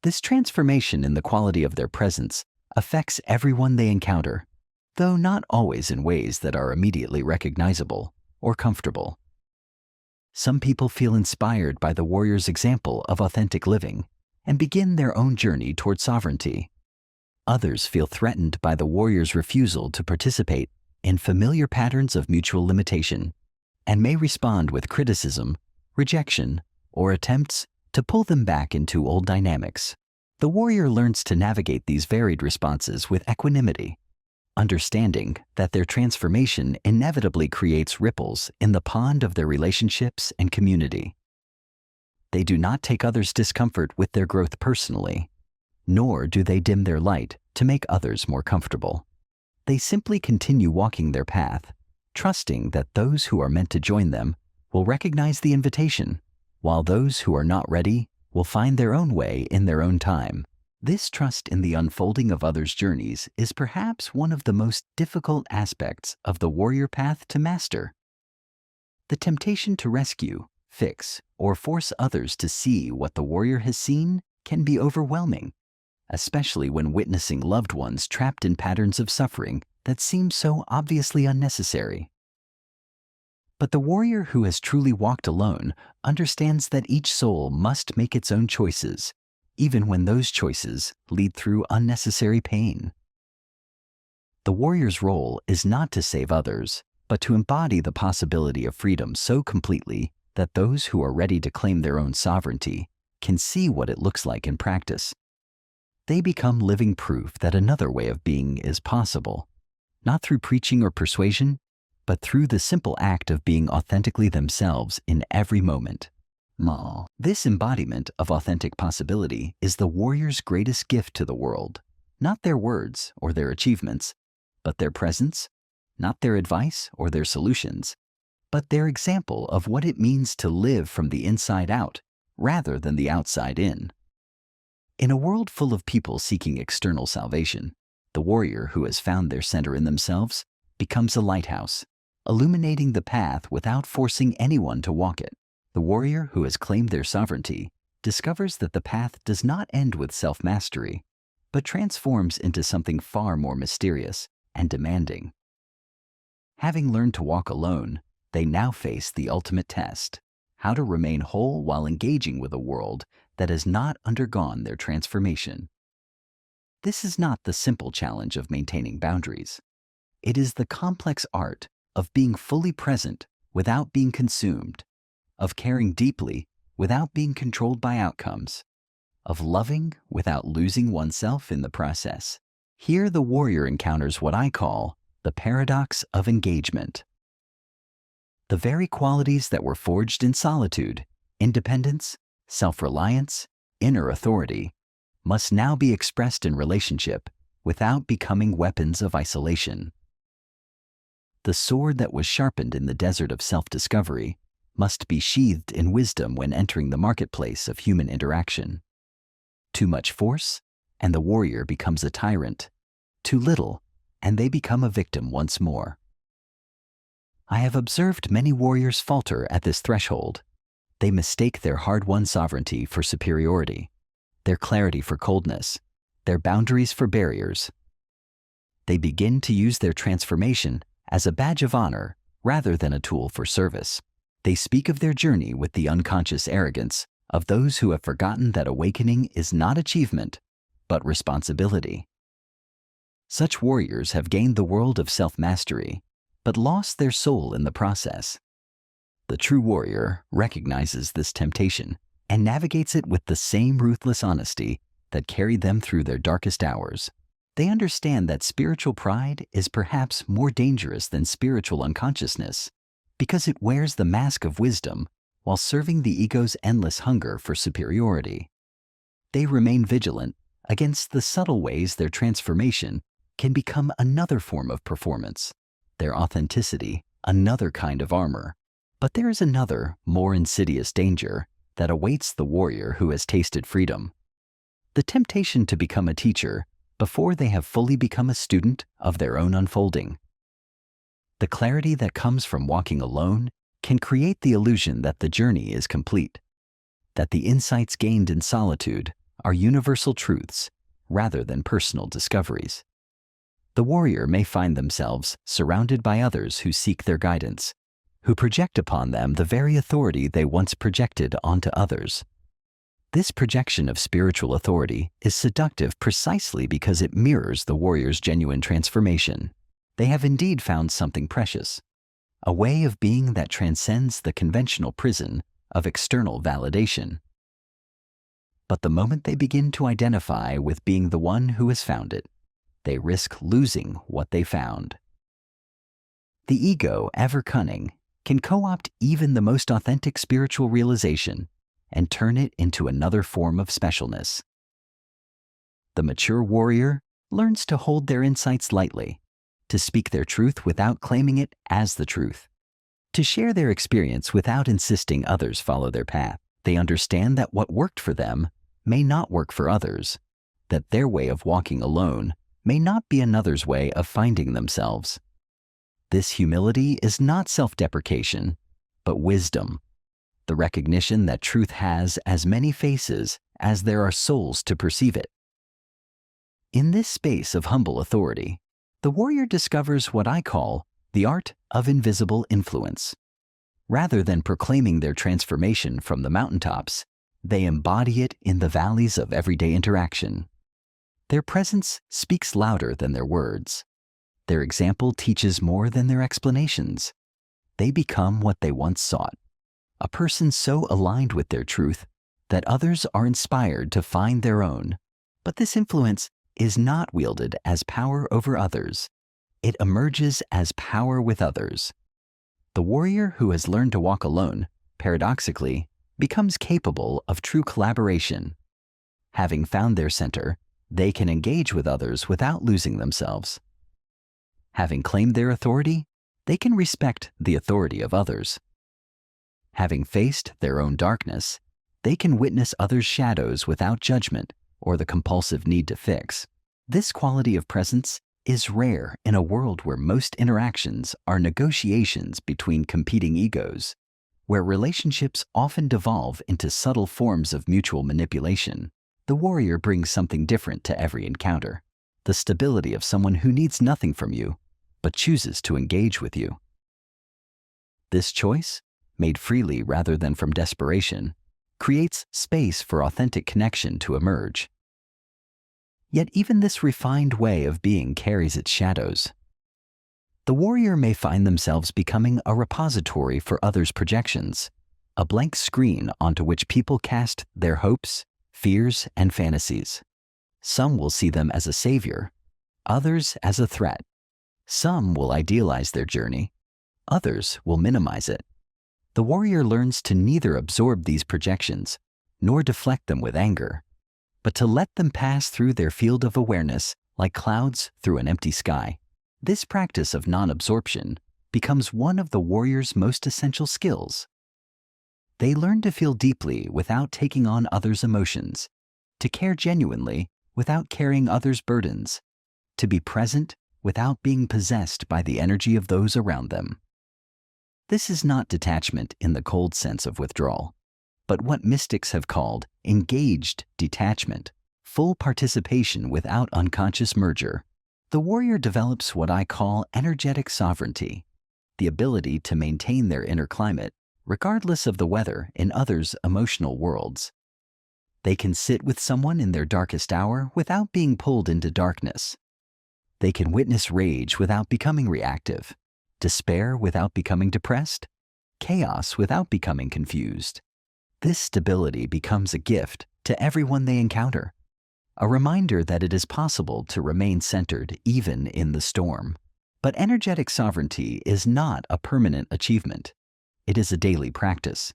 Speaker 1: This transformation in the quality of their presence affects everyone they encounter, though not always in ways that are immediately recognizable or comfortable. Some people feel inspired by the warrior's example of authentic living and begin their own journey toward sovereignty. Others feel threatened by the warrior's refusal to participate in familiar patterns of mutual limitation and may respond with criticism, rejection, or attempts to pull them back into old dynamics. The warrior learns to navigate these varied responses with equanimity, understanding that their transformation inevitably creates ripples in the pond of their relationships and community. They do not take others' discomfort with their growth personally, nor do they dim their light to make others more comfortable. They simply continue walking their path, trusting that those who are meant to join them will recognize the invitation, while those who are not ready will find their own way in their own time. This trust in the unfolding of others' journeys is perhaps one of the most difficult aspects of the warrior path to master. The temptation to rescue, fix, or force others to see what the warrior has seen can be overwhelming, especially when witnessing loved ones trapped in patterns of suffering that seem so obviously unnecessary. But the warrior who has truly walked alone understands that each soul must make its own choices, even when those choices lead through unnecessary pain. The warrior's role is not to save others, but to embody the possibility of freedom so completely that those who are ready to claim their own sovereignty can see what it looks like in practice. They become living proof that another way of being is possible, not through preaching or persuasion, but through the simple act of being authentically themselves in every moment. This embodiment of authentic possibility is the warrior's greatest gift to the world, not their words or their achievements, but their presence, not their advice or their solutions, but their example of what it means to live from the inside out rather than the outside in. In a world full of people seeking external salvation, the warrior who has found their center in themselves becomes a lighthouse, illuminating the path without forcing anyone to walk it. The warrior who has claimed their sovereignty discovers that the path does not end with self-mastery, but transforms into something far more mysterious and demanding. Having learned to walk alone, they now face the ultimate test: how to remain whole while engaging with a world that has not undergone their transformation. This is not the simple challenge of maintaining boundaries. It is the complex art of being fully present without being consumed, of caring deeply without being controlled by outcomes, of loving without losing oneself in the process. Here the warrior encounters what I call the paradox of engagement. The very qualities that were forged in solitude, independence, self-reliance, inner authority, must now be expressed in relationship without becoming weapons of isolation. The sword that was sharpened in the desert of self-discovery must be sheathed in wisdom when entering the marketplace of human interaction. Too much force, and the warrior becomes a tyrant. Too little, and they become a victim once more. I have observed many warriors falter at this threshold. They mistake their hard-won sovereignty for superiority, their clarity for coldness, their boundaries for barriers. They begin to use their transformation as a badge of honor rather than a tool for service. They speak of their journey with the unconscious arrogance of those who have forgotten that awakening is not achievement, but responsibility. Such warriors have gained the world of self-mastery, but lost their soul in the process. The true warrior recognizes this temptation and navigates it with the same ruthless honesty that carried them through their darkest hours. They understand that spiritual pride is perhaps more dangerous than spiritual unconsciousness because it wears the mask of wisdom while serving the ego's endless hunger for superiority. They remain vigilant against the subtle ways their transformation can become another form of performance, their authenticity another kind of armor. But there is another, more insidious danger that awaits the warrior who has tasted freedom: the temptation to become a teacher before they have fully become a student of their own unfolding. The clarity that comes from walking alone can create the illusion that the journey is complete, that the insights gained in solitude are universal truths rather than personal discoveries. The warrior may find themselves surrounded by others who seek their guidance, who project upon them the very authority they once projected onto others. This projection of spiritual authority is seductive precisely because it mirrors the warrior's genuine transformation. They have indeed found something precious, a way of being that transcends the conventional prison of external validation. But the moment they begin to identify with being the one who has found it, they risk losing what they found. The ego, ever cunning, can co-opt even the most authentic spiritual realization and turn it into another form of specialness. The mature warrior learns to hold their insights lightly, to speak their truth without claiming it as the truth, to share their experience without insisting others follow their path. They understand that what worked for them may not work for others, that their way of walking alone may not be another's way of finding themselves. This humility is not self-deprecation, but wisdom, the recognition that truth has as many faces as there are souls to perceive it. In this space of humble authority, the warrior discovers what I call the art of invisible influence. Rather than proclaiming their transformation from the mountaintops, they embody it in the valleys of everyday interaction. Their presence speaks louder than their words. Their example teaches more than their explanations. They become what they once sought, a person so aligned with their truth that others are inspired to find their own. But this influence is not wielded as power over others. It emerges as power with others. The warrior who has learned to walk alone, paradoxically, becomes capable of true collaboration. Having found their center, they can engage with others without losing themselves. Having claimed their authority, they can respect the authority of others. Having faced their own darkness, they can witness others' shadows without judgment or the compulsive need to fix. This quality of presence is rare in a world where most interactions are negotiations between competing egos, where relationships often devolve into subtle forms of mutual manipulation. The warrior brings something different to every encounter: the stability of someone who needs nothing from you, but chooses to engage with you. This choice, made freely rather than from desperation, creates space for authentic connection to emerge. Yet even this refined way of being carries its shadows. The warrior may find themselves becoming a repository for others' projections, a blank screen onto which people cast their hopes, fears, and fantasies. Some will see them as a savior, others as a threat. Some will idealize their journey, others will minimize it. The warrior learns to neither absorb these projections nor deflect them with anger, but to let them pass through their field of awareness like clouds through an empty sky. This practice of non-absorption becomes one of the warrior's most essential skills. They learn to feel deeply without taking on others' emotions, to care genuinely without carrying others' burdens, to be present without being possessed by the energy of those around them. This is not detachment in the cold sense of withdrawal, but what mystics have called engaged detachment, full participation without unconscious merger. The warrior develops what I call energetic sovereignty, the ability to maintain their inner climate regardless of the weather in others' emotional worlds. They can sit with someone in their darkest hour without being pulled into darkness. They can witness rage without becoming reactive, despair without becoming depressed, chaos without becoming confused. This stability becomes a gift to everyone they encounter, a reminder that it is possible to remain centered even in the storm. But energetic sovereignty is not a permanent achievement. It is a daily practice.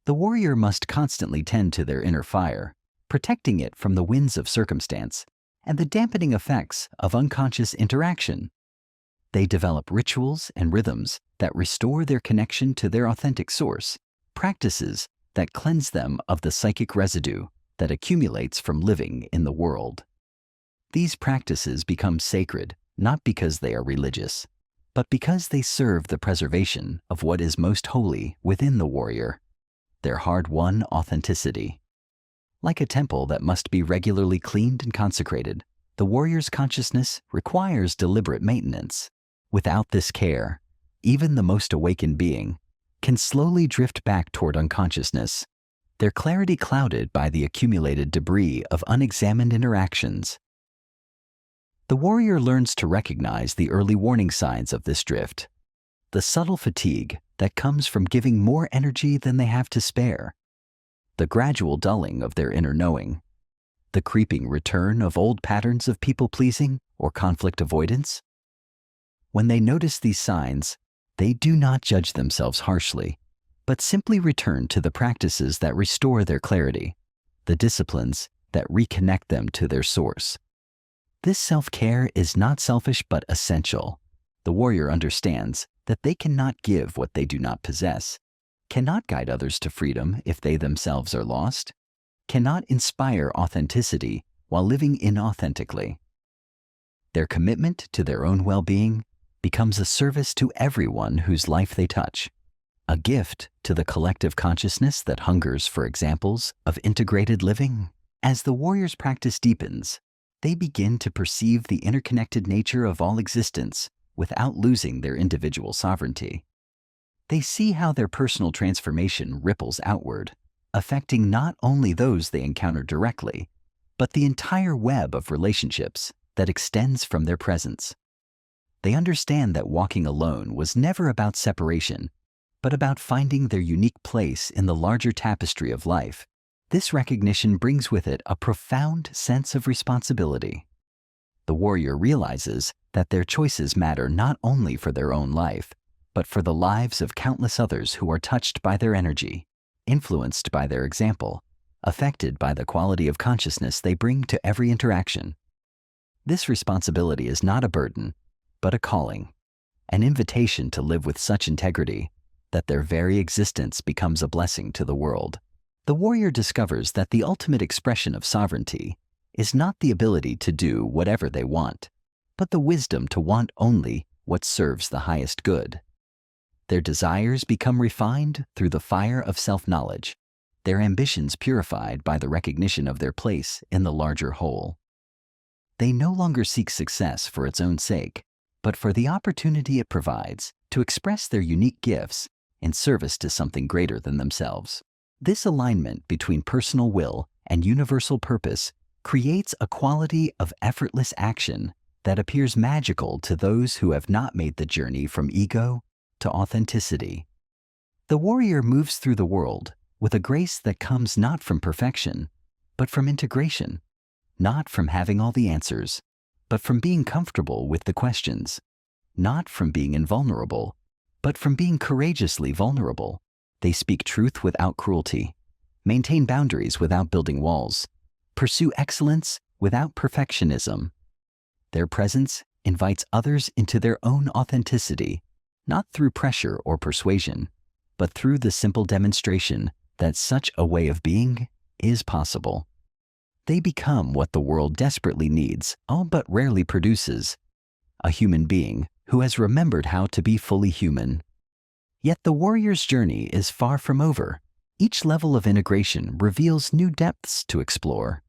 Speaker 1: The warrior must constantly tend to their inner fire, protecting it from the winds of circumstance and the dampening effects of unconscious interaction. They develop rituals and rhythms that restore their connection to their authentic source, practices that cleanse them of the psychic residue that accumulates from living in the world. These practices become sacred not because they are religious, but because they serve the preservation of what is most holy within the warrior, their hard-won authenticity. Like a temple that must be regularly cleaned and consecrated, the warrior's consciousness requires deliberate maintenance. Without this care, even the most awakened being can slowly drift back toward unconsciousness, their clarity clouded by the accumulated debris of unexamined interactions. The warrior learns to recognize the early warning signs of this drift, the subtle fatigue that comes from giving more energy than they have to spare, the gradual dulling of their inner knowing, the creeping return of old patterns of people-pleasing or conflict avoidance. When they notice these signs, they do not judge themselves harshly, but simply return to the practices that restore their clarity, the disciplines that reconnect them to their source. This self-care is not selfish but essential. The warrior understands that they cannot give what they do not possess, cannot guide others to freedom if they themselves are lost, cannot inspire authenticity while living inauthentically. Their commitment to their own well-being becomes a service to everyone whose life they touch, a gift to the collective consciousness that hungers for examples of integrated living. As the warrior's practice deepens, they begin to perceive the interconnected nature of all existence without losing their individual sovereignty. They see how their personal transformation ripples outward, affecting not only those they encounter directly, but the entire web of relationships that extends from their presence. They understand that walking alone was never about separation, but about finding their unique place in the larger tapestry of life. This recognition brings with it a profound sense of responsibility. The warrior realizes that their choices matter not only for their own life, but for the lives of countless others who are touched by their energy, influenced by their example, affected by the quality of consciousness they bring to every interaction. This responsibility is not a burden, but a calling, an invitation to live with such integrity that their very existence becomes a blessing to the world. The warrior discovers that the ultimate expression of sovereignty is not the ability to do whatever they want, but the wisdom to want only what serves the highest good. Their desires become refined through the fire of self-knowledge, their ambitions purified by the recognition of their place in the larger whole. They no longer seek success for its own sake, but for the opportunity it provides to express their unique gifts in service to something greater than themselves. This alignment between personal will and universal purpose creates a quality of effortless action that appears magical to those who have not made the journey from ego to authenticity. The warrior moves through the world with a grace that comes not from perfection, but from integration, not from having all the answers, but from being comfortable with the questions, not from being invulnerable, but from being courageously vulnerable. They speak truth without cruelty, maintain boundaries without building walls, pursue excellence without perfectionism. Their presence invites others into their own authenticity, not through pressure or persuasion, but through the simple demonstration that such a way of being is possible. They become what the world desperately needs, all but rarely produces, a human being who has remembered how to be fully human. Yet the warrior's journey is far from over. Each level of integration reveals new depths to explore,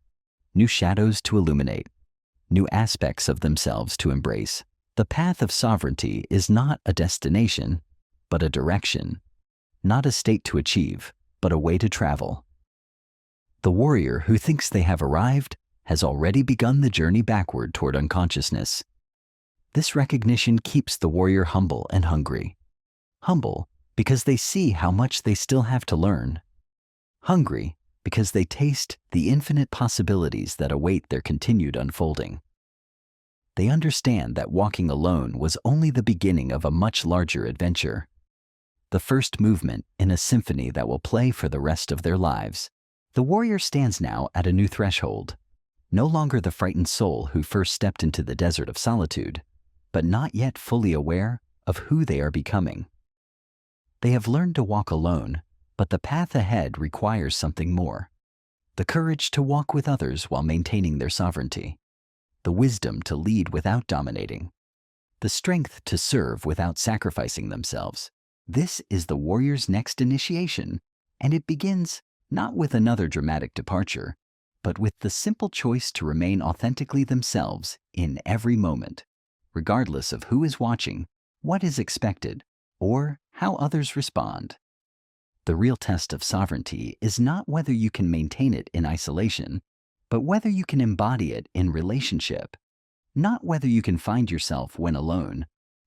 Speaker 1: new shadows to illuminate, new aspects of themselves to embrace. The path of sovereignty is not a destination, but a direction, not a state to achieve, but a way to travel. The warrior who thinks they have arrived has already begun the journey backward toward unconsciousness. This recognition keeps the warrior humble and hungry. Humble because they see how much they still have to learn. Hungry because they taste the infinite possibilities that await their continued unfolding. They understand that walking alone was only the beginning of a much larger adventure, the first movement in a symphony that will play for the rest of their lives. The warrior stands now at a new threshold, no longer the frightened soul who first stepped into the desert of solitude, but not yet fully aware of who they are becoming. They have learned to walk alone, but the path ahead requires something more. The courage to walk with others while maintaining their sovereignty. The wisdom to lead without dominating. The strength to serve without sacrificing themselves. This is the warrior's next initiation, and it begins not with another dramatic departure, but with the simple choice to remain authentically themselves in every moment, regardless of who is watching, what is expected, or how others respond. The real test of sovereignty is not whether you can maintain it in isolation, but whether you can embody it in relationship. Not whether you can find yourself when alone,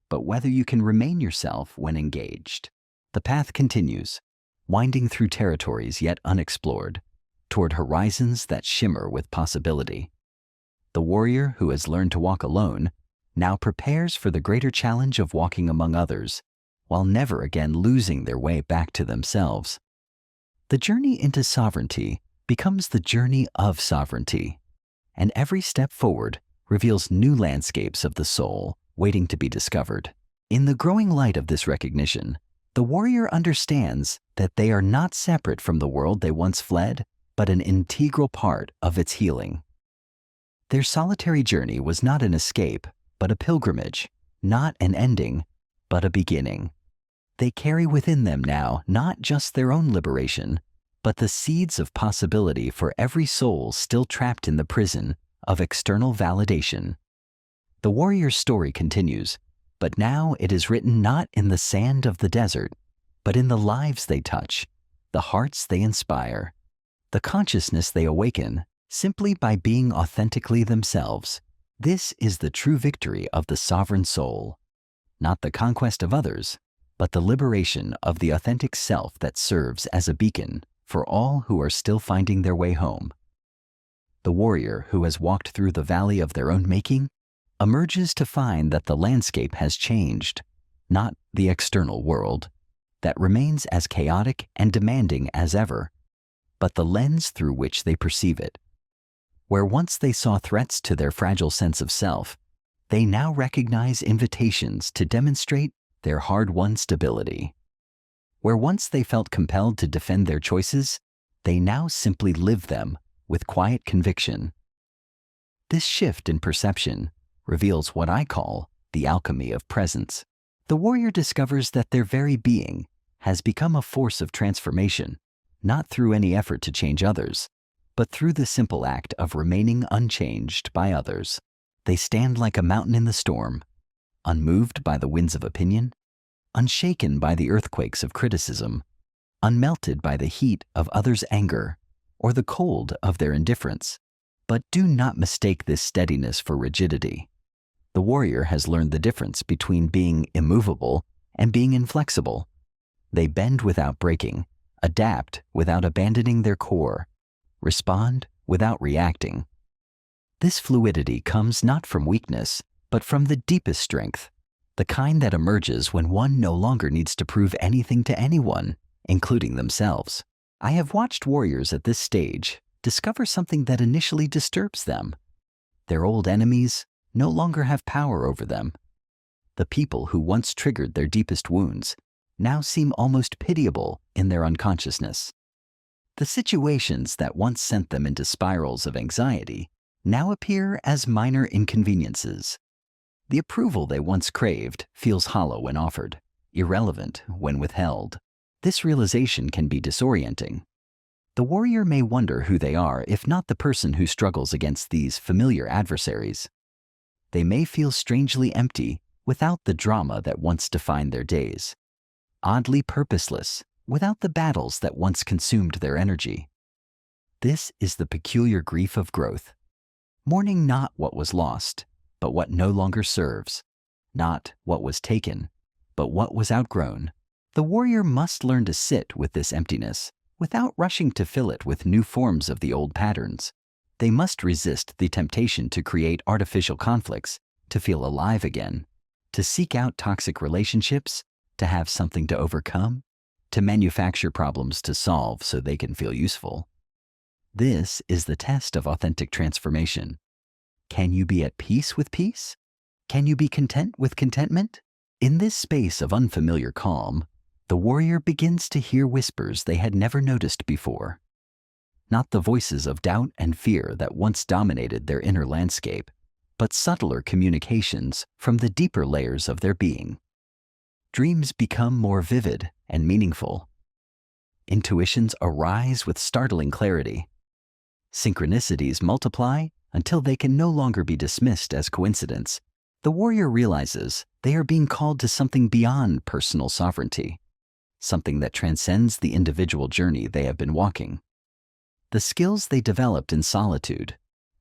Speaker 1: but whether you can remain yourself when engaged. The path continues, winding through territories yet unexplored, toward horizons that shimmer with possibility. The warrior who has learned to walk alone now prepares for the greater challenge of walking among others, while never again losing their way back to themselves. The journey into sovereignty becomes the journey of sovereignty, and every step forward reveals new landscapes of the soul waiting to be discovered. In the growing light of this recognition, the warrior understands that they are not separate from the world they once fled, but an integral part of its healing. Their solitary journey was not an escape, but a pilgrimage, not an ending, but a beginning. They carry within them now not just their own liberation, but the seeds of possibility for every soul still trapped in the prison of external validation. The warrior's story continues, but now it is written not in the sand of the desert, but in the lives they touch, the hearts they inspire, the consciousness they awaken simply by being authentically themselves. This is the true victory of the sovereign soul, not the conquest of others, but the liberation of the authentic self that serves as a beacon for all who are still finding their way home. The warrior who has walked through the valley of their own making emerges to find that the landscape has changed, not the external world, that remains as chaotic and demanding as ever, but the lens through which they perceive it. Where once they saw threats to their fragile sense of self, they now recognize invitations to demonstrate their hard-won stability. Where once they felt compelled to defend their choices, they now simply live them with quiet conviction. This shift in perception reveals what I call the alchemy of presence. The warrior discovers that their very being has become a force of transformation, not through any effort to change others, but through the simple act of remaining unchanged by others. They stand like a mountain in the storm, unmoved by the winds of opinion, unshaken by the earthquakes of criticism, unmelted by the heat of others' anger or the cold of their indifference. But do not mistake this steadiness for rigidity. The warrior has learned the difference between being immovable and being inflexible. They bend without breaking, adapt without abandoning their core, respond without reacting. This fluidity comes not from weakness, but from the deepest strength, the kind that emerges when one no longer needs to prove anything to anyone, including themselves. I have watched warriors at this stage discover something that initially disturbs them. Their old enemies no longer have power over them. The people who once triggered their deepest wounds now seem almost pitiable in their unconsciousness. The situations that once sent them into spirals of anxiety now appear as minor inconveniences. The approval they once craved feels hollow when offered, irrelevant when withheld. This realization can be disorienting. The warrior may wonder who they are if not the person who struggles against these familiar adversaries. They may feel strangely empty without the drama that once defined their days, oddly purposeless without the battles that once consumed their energy. This is the peculiar grief of growth, mourning not what was lost, but what no longer serves. not what was taken, but what was outgrown. The warrior must learn to sit with this emptiness without rushing to fill it with new forms of the old patterns. They must resist the temptation to create artificial conflicts, to feel alive again, to seek out toxic relationships, to have something to overcome, to manufacture problems to solve so they can feel useful. This is the test of authentic transformation. Can you be at peace with peace? Can you be content with contentment? In this space of unfamiliar calm, the warrior begins to hear whispers they had never noticed before. Not the voices of doubt and fear that once dominated their inner landscape, but subtler communications from the deeper layers of their being. Dreams become more vivid and meaningful. Intuitions arise with startling clarity. Synchronicities multiply until they can no longer be dismissed as coincidence. The warrior realizes they are being called to something beyond personal sovereignty, something that transcends the individual journey they have been walking. The skills they developed in solitude,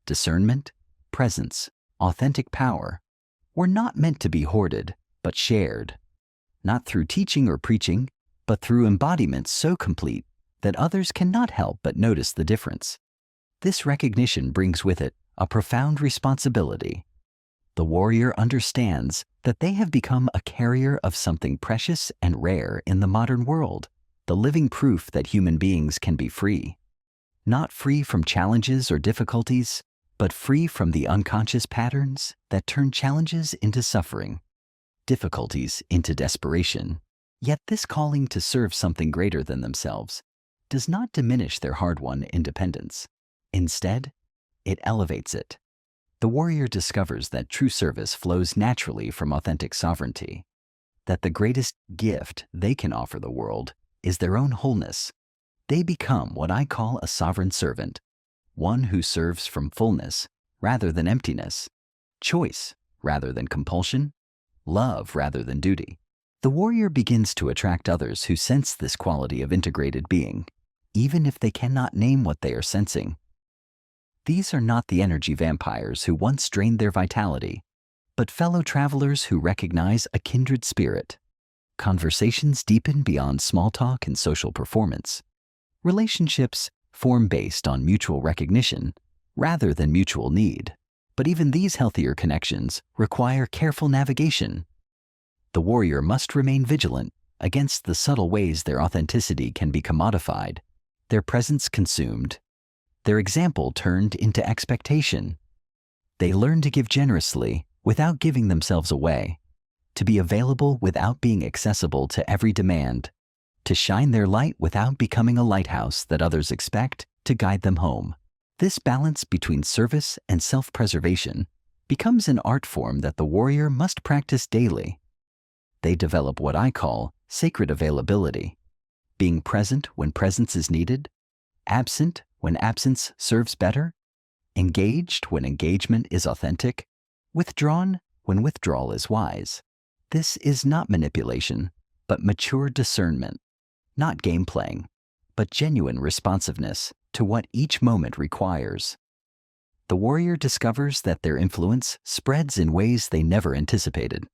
Speaker 1: discernment, presence, authentic power, were not meant to be hoarded, but shared, not through teaching or preaching, but through embodiment so complete that others cannot help but notice the difference. This recognition brings with it a profound responsibility. The warrior understands that they have become a carrier of something precious and rare in the modern world, the living proof that human beings can be free. Not free from challenges or difficulties, but free from the unconscious patterns that turn challenges into suffering, difficulties into desperation. Yet this calling to serve something greater than themselves does not diminish their hard-won independence. Instead, it elevates it. The warrior discovers that true service flows naturally from authentic sovereignty, that the greatest gift they can offer the world is their own wholeness. They become what I call a sovereign servant, one who serves from fullness rather than emptiness, choice rather than compulsion, love rather than duty. The warrior begins to attract others who sense this quality of integrated being, even if they cannot name what they are sensing. These are not the energy vampires who once drained their vitality, but fellow travelers who recognize a kindred spirit. Conversations deepen beyond small talk and social performance. Relationships form based on mutual recognition rather than mutual need. But even these healthier connections require careful navigation. The warrior must remain vigilant against the subtle ways their authenticity can be commodified, their presence consumed, their example turned into expectation. They learn to give generously without giving themselves away, to be available without being accessible to every demand, to shine their light without becoming a lighthouse that others expect to guide them home. This balance between service and self-preservation becomes an art form that the warrior must practice daily. They develop what I call sacred availability, being present when presence is needed, absent when absence serves better, engaged when engagement is authentic, withdrawn when withdrawal is wise. This is not manipulation, but mature discernment, not game playing, but genuine responsiveness to what each moment requires. The warrior discovers that their influence spreads in ways they never anticipated.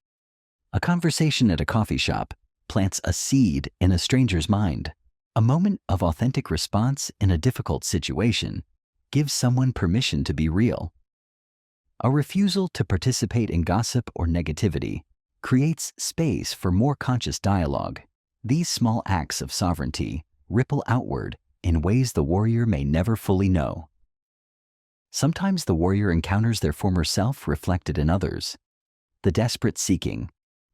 Speaker 1: A conversation at a coffee shop plants a seed in a stranger's mind. A moment of authentic response in a difficult situation gives someone permission to be real. A refusal to participate in gossip or negativity creates space for more conscious dialogue. These small acts of sovereignty ripple outward in ways the warrior may never fully know. Sometimes the warrior encounters their former self reflected in others. The desperate seeking,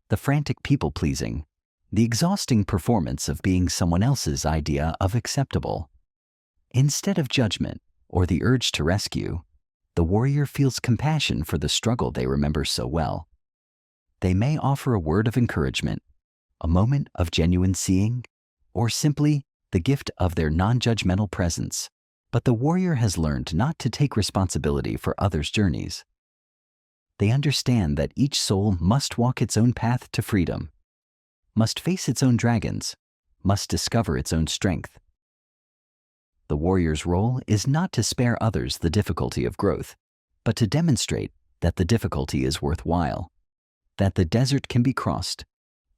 Speaker 1: the frantic people-pleasing, the exhausting performance of being someone else's idea of acceptable. Instead of judgment or the urge to rescue, the warrior feels compassion for the struggle they remember so well. They may offer a word of encouragement, a moment of genuine seeing, or simply the gift of their non-judgmental presence. But the warrior has learned not to take responsibility for others' journeys. They understand that each soul must walk its own path to freedom, must face its own dragons, must discover its own strength. The warrior's role is not to spare others the difficulty of growth, but to demonstrate that the difficulty is worthwhile. that the desert can be crossed,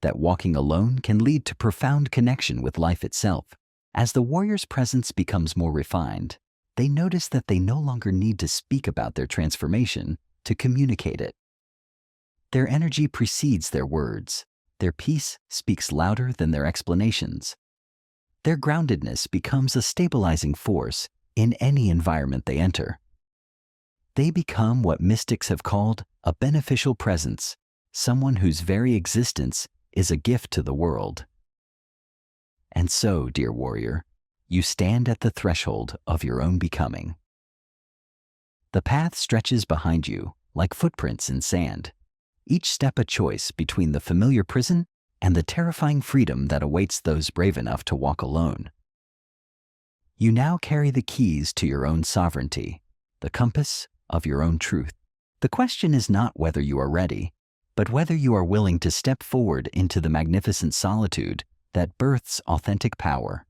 Speaker 1: that walking alone can lead to profound connection with life itself. As the warrior's presence becomes more refined, they notice that they no longer need to speak about their transformation to communicate it. Their energy precedes their words. Their peace speaks louder than their explanations. Their groundedness becomes a stabilizing force in any environment they enter. They become what mystics have called a beneficial presence, someone whose very existence is a gift to the world. And so, dear warrior, you stand at the threshold of your own becoming. The path stretches behind you like footprints in sand, each step a choice between the familiar prison and the terrifying freedom that awaits those brave enough to walk alone. You now carry the keys to your own sovereignty, the compass of your own truth. The question is not whether you are ready, but whether you are willing to step forward into the magnificent solitude that births authentic power.